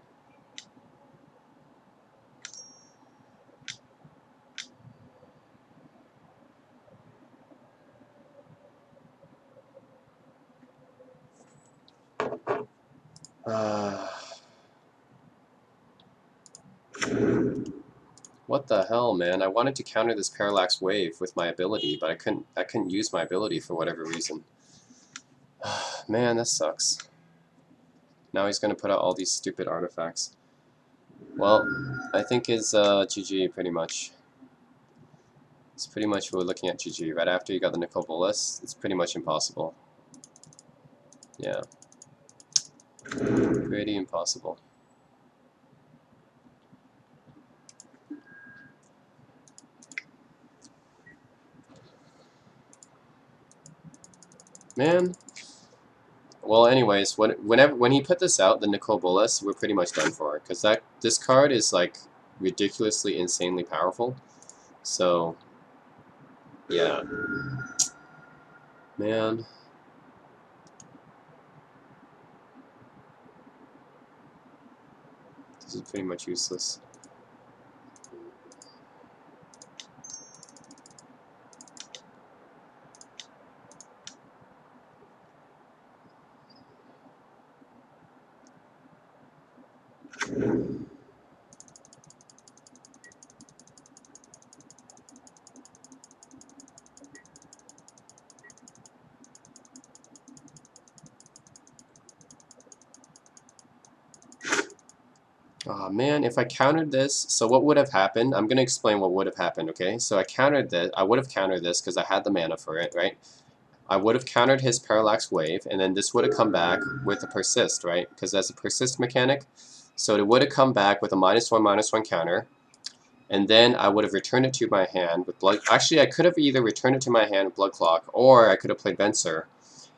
What the hell, man? I wanted to counter this Parallax Wave with my ability, but I couldn't use my ability for whatever reason. Man, this sucks. Now he's gonna put out all these stupid artifacts. Well, I think it's GG pretty much. It's pretty much we're looking at GG. Right after you got the Nicol Bolas, it's pretty much impossible. Yeah. Pretty impossible. Man. Well, anyways, when he put this out, the Nicol Bolas, we're pretty much done for, because this card is like ridiculously, insanely powerful. So, yeah, man. This is pretty much useless. Oh man, if I countered this, so what would have happened? I'm going to explain what would have happened, okay? So I countered this, I would have countered this because I had the mana for it, right? I would have countered his Parallax Wave, and then this would have come back with a Persist, right? Because that's a Persist mechanic. So it would have come back with a -1/-1 counter, and then I would have returned it to my hand with Blood... Actually, I could have either returned it to my hand with Blood Clock, or I could have played Venser.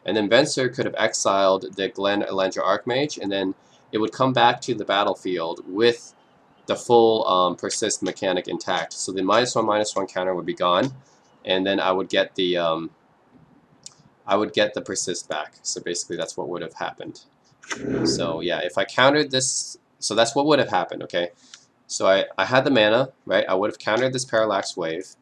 And then Venser could have exiled the Glen Elendra Archmage, and then it would come back to the battlefield with the full Persist mechanic intact. So the -1/-1 counter would be gone, and then I would get the Persist back. So basically that's what would have happened. So yeah, if I countered this, so that's what would have happened, okay? So I had the mana, right? I would have countered this Parallax Wave,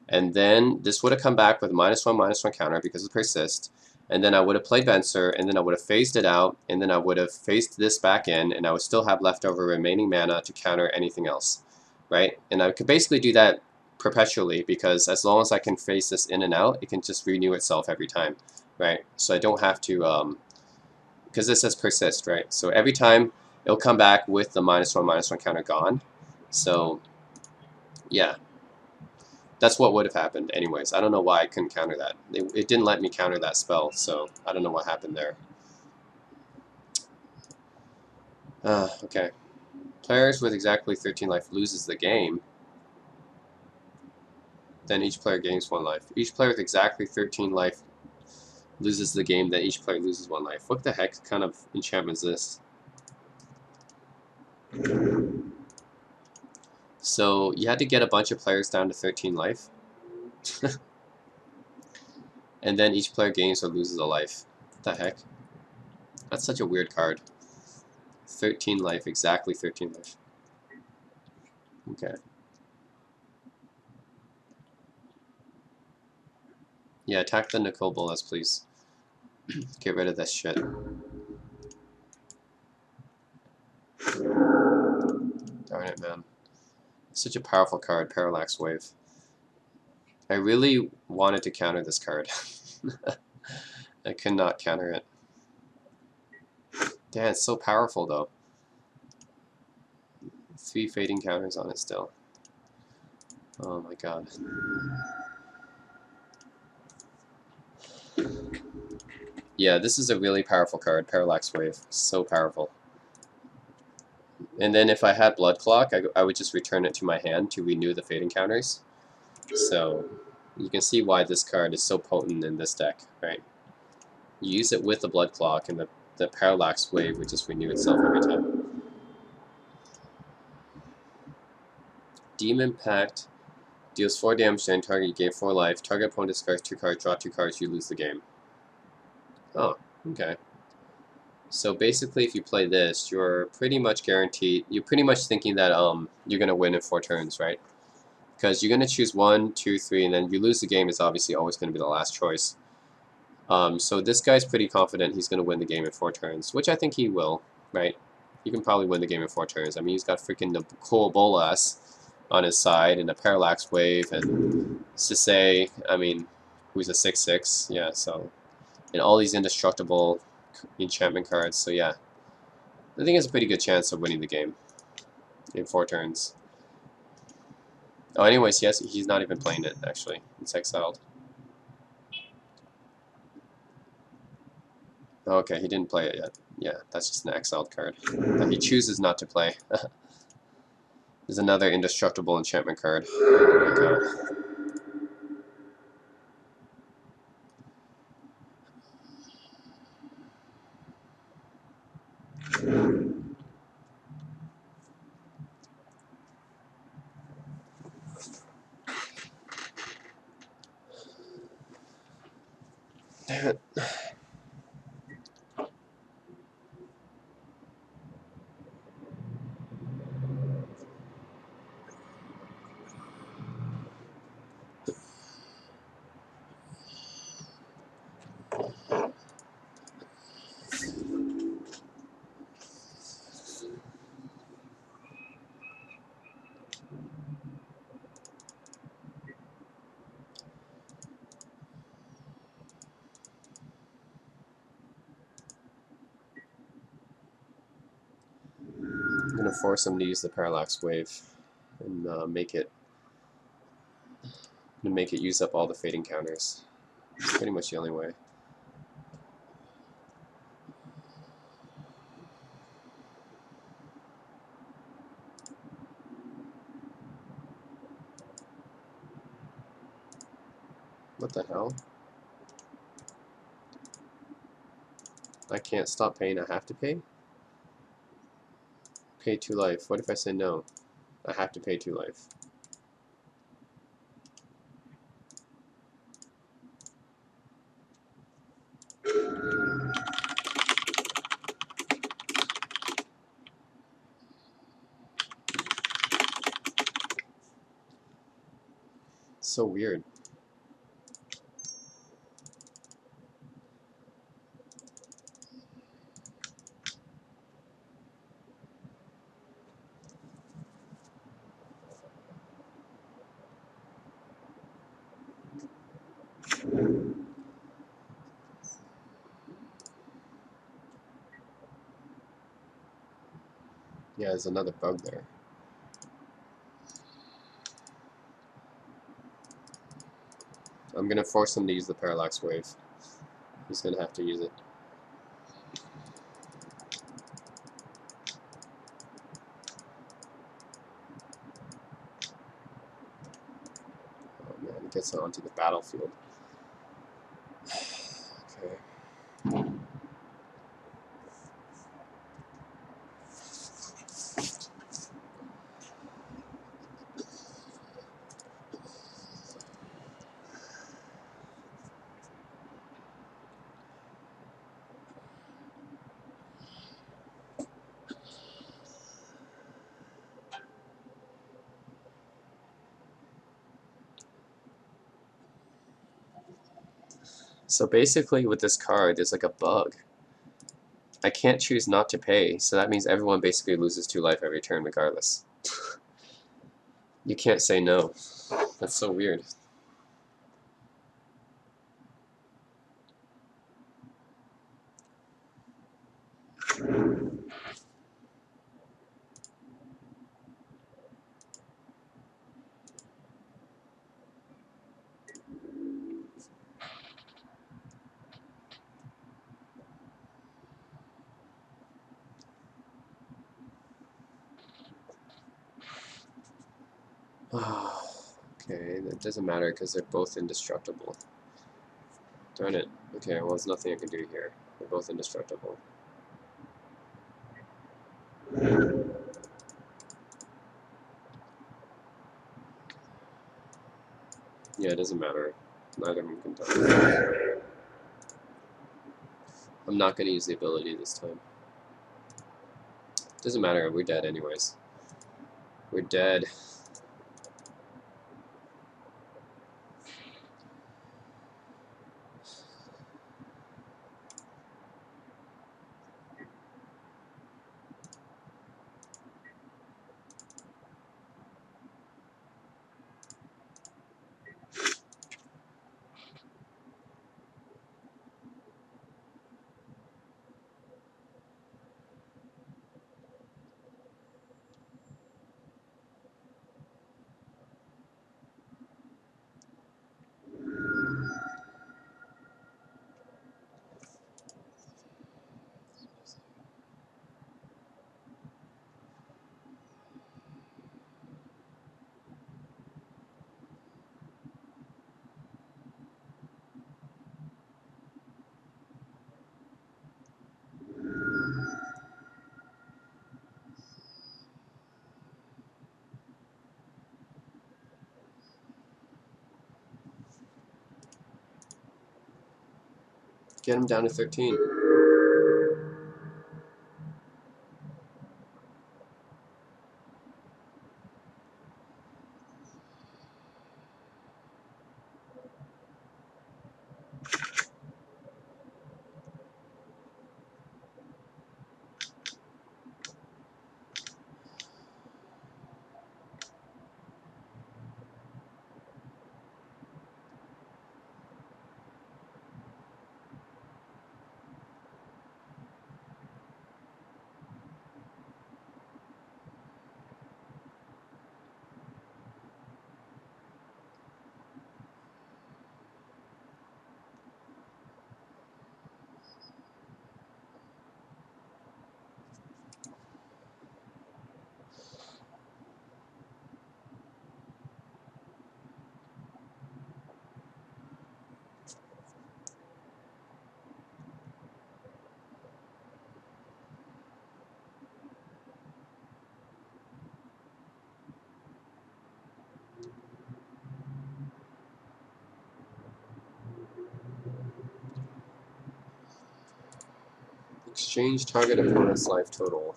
and then this would have come back with a -1/-1 counter because of Persist, and then I would have played Venser, and then I would have phased it out, and then I would have phased this back in, and I would still have leftover remaining mana to counter anything else, right? And I could basically do that perpetually, because as long as I can phase this in and out, it can just renew itself every time, right? So I don't have to, because this says Persist, right? So every time it'll come back with the -1/-1 counter gone. So yeah, that's what would have happened anyways. I don't know why I couldn't counter that. It didn't let me counter that spell, so I don't know what happened there. Okay. Players with exactly 13 life loses the game. Then each player gains 1 life. Each player with exactly 13 life loses the game, then each player loses 1 life. What the heck kind of enchantment is this? So you had to get a bunch of players down to 13 life. And then each player gains or loses a life. What the heck? That's such a weird card. 13 life, exactly 13 life. Okay. Yeah, attack the Nicole Bolas, please. Get rid of this shit. Darn it, man. Such a powerful card, Parallax Wave. I really wanted to counter this card. I could not counter it. Damn, it's so powerful, though. 3 fading counters on it still. Oh my god. Yeah, this is a really powerful card, Parallax Wave. So powerful. And then if I had Blood Clock, I would just return it to my hand to renew the fading counters. So you can see why this card is so potent in this deck, right? You use it with the Blood Clock, and the Parallax Wave would just renew itself every time. Demon Pact deals 4 damage to any target, you gain 4 life. Target opponent discards 2 cards, draw 2 cards, you lose the game. Oh, okay. So basically, if you play this, you're pretty much guaranteed. You're pretty much thinking that you're gonna win in 4 turns, right? Because you're gonna choose 1, 2, 3, and then you lose the game is obviously always gonna be the last choice. So this guy's pretty confident he's gonna win the game in 4 turns, which I think he will, right? He can probably win the game in 4 turns. I mean, he's got freaking Nicole Bolas on his side and a Parallax Wave and Sisay, I mean, who's a 6/6, yeah. So and all these indestructible enchantment cards. So yeah, I think it's a pretty good chance of winning the game in 4 turns. Oh, anyways, yes, he's not even playing it, actually. It's exiled. Okay, he didn't play it yet. Yeah, that's just an exiled card that he chooses not to play. There's another indestructible enchantment card. Oh my god. Damn it. gonna force him to use the parallax wave and make it use up all the fading counters. It's pretty much the only way. What the hell? I can't stop paying, I have to pay? Pay 2 life. What if I say no? I have to pay 2 life. So weird. Yeah, there's another bug there. I'm gonna force him to use the parallax wave. He's gonna have to use it. Oh man, he gets onto the battlefield. Okay. So basically with this card, there's like a bug. I can't choose not to pay, so that means everyone basically loses 2 life every turn regardless. You can't say no. That's so weird. Okay, that doesn't matter because they're both indestructible. Darn it. Okay, well there's nothing I can do here. They're both indestructible. Yeah, it doesn't matter. Neither of them can die. I'm not going to use the ability this time. Doesn't matter, we're dead anyways. We're dead. Get him down to 13. Exchange target opponent's life total.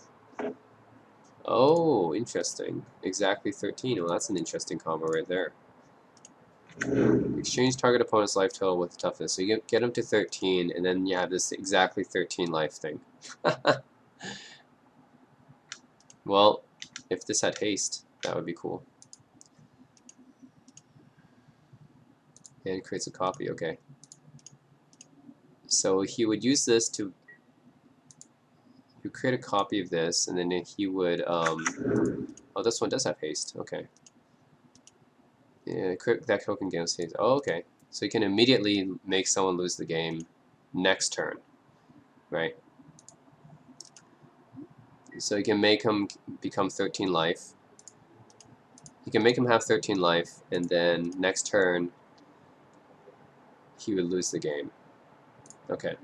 Oh, interesting. Exactly 13. Well, that's an interesting combo right there. Exchange target opponent's life total with toughness. So you get them to 13, and then you have this exactly 13 life thing. Well, if this had haste, that would be cool. And it creates a copy, okay. So he would use this to create a copy of this, and then he would, oh, this one does have haste, okay. Yeah, that token gains haste. Oh, okay. So you can immediately make someone lose the game next turn, right? So you can make him become 13 life. You can make him have 13 life, and then next turn, he would lose the game. Okay.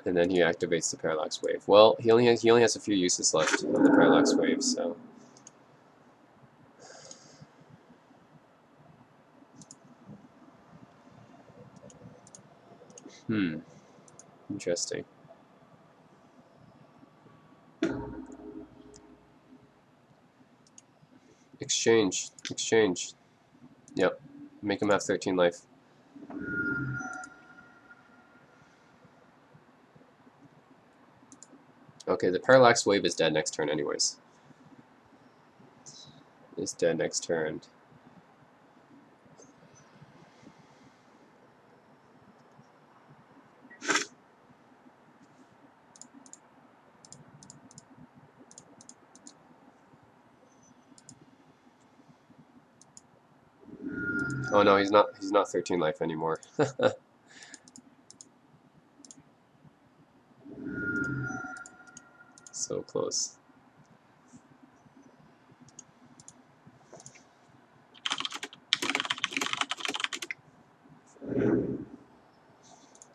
And then he activates the Parallax Wave. Well, he only has a few uses left of the Parallax Wave, so. Interesting. Exchange. Yep. Make him have 13 life. Okay, the Parallax Wave is dead next turn anyways. It's dead next turn. Oh no, he's not 13 life anymore. So close.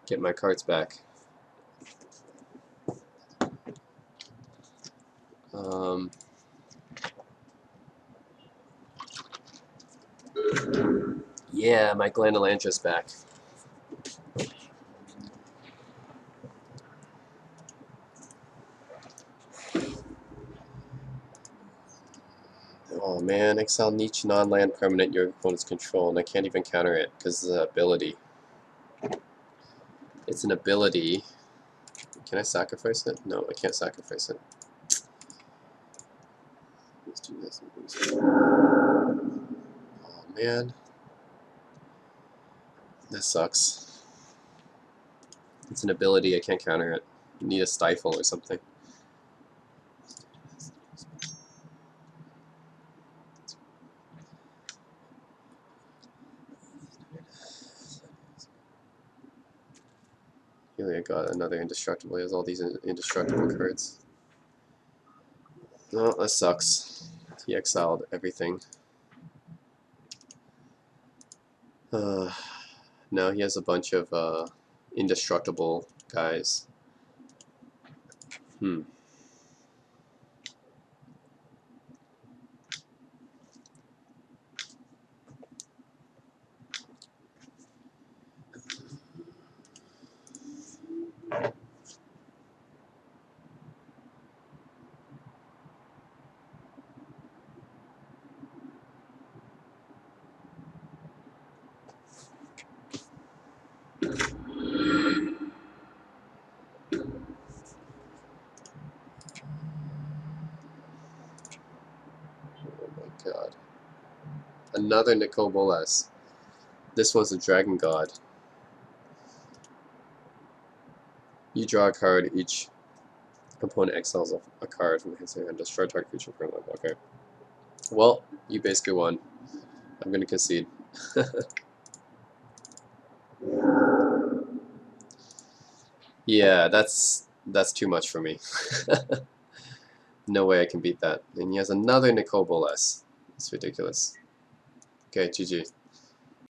Get my cards back. Yeah, my Glandalantra's back. Oh man, exile each non-land permanent your opponent's control, and I can't even counter it because it's an ability. It's an ability. Can I sacrifice it? No, I can't sacrifice it. Let's do this. Oh man. That sucks. It's an ability, I can't counter it. You need a stifle or something. Here I got another indestructible. He has all these indestructible cards. Oh, that sucks. He exiled everything. Now he has a bunch of indestructible guys. Oh my god. Another Nicobolas. This one's a Dragon God. You draw a card, each opponent exiles a card from his hand. Destroy target creature permanently. Okay. Well, you basically won. I'm gonna concede. Yeah, that's too much for me. No way I can beat that. And he has another Nicobolas. It's ridiculous. Okay, GG.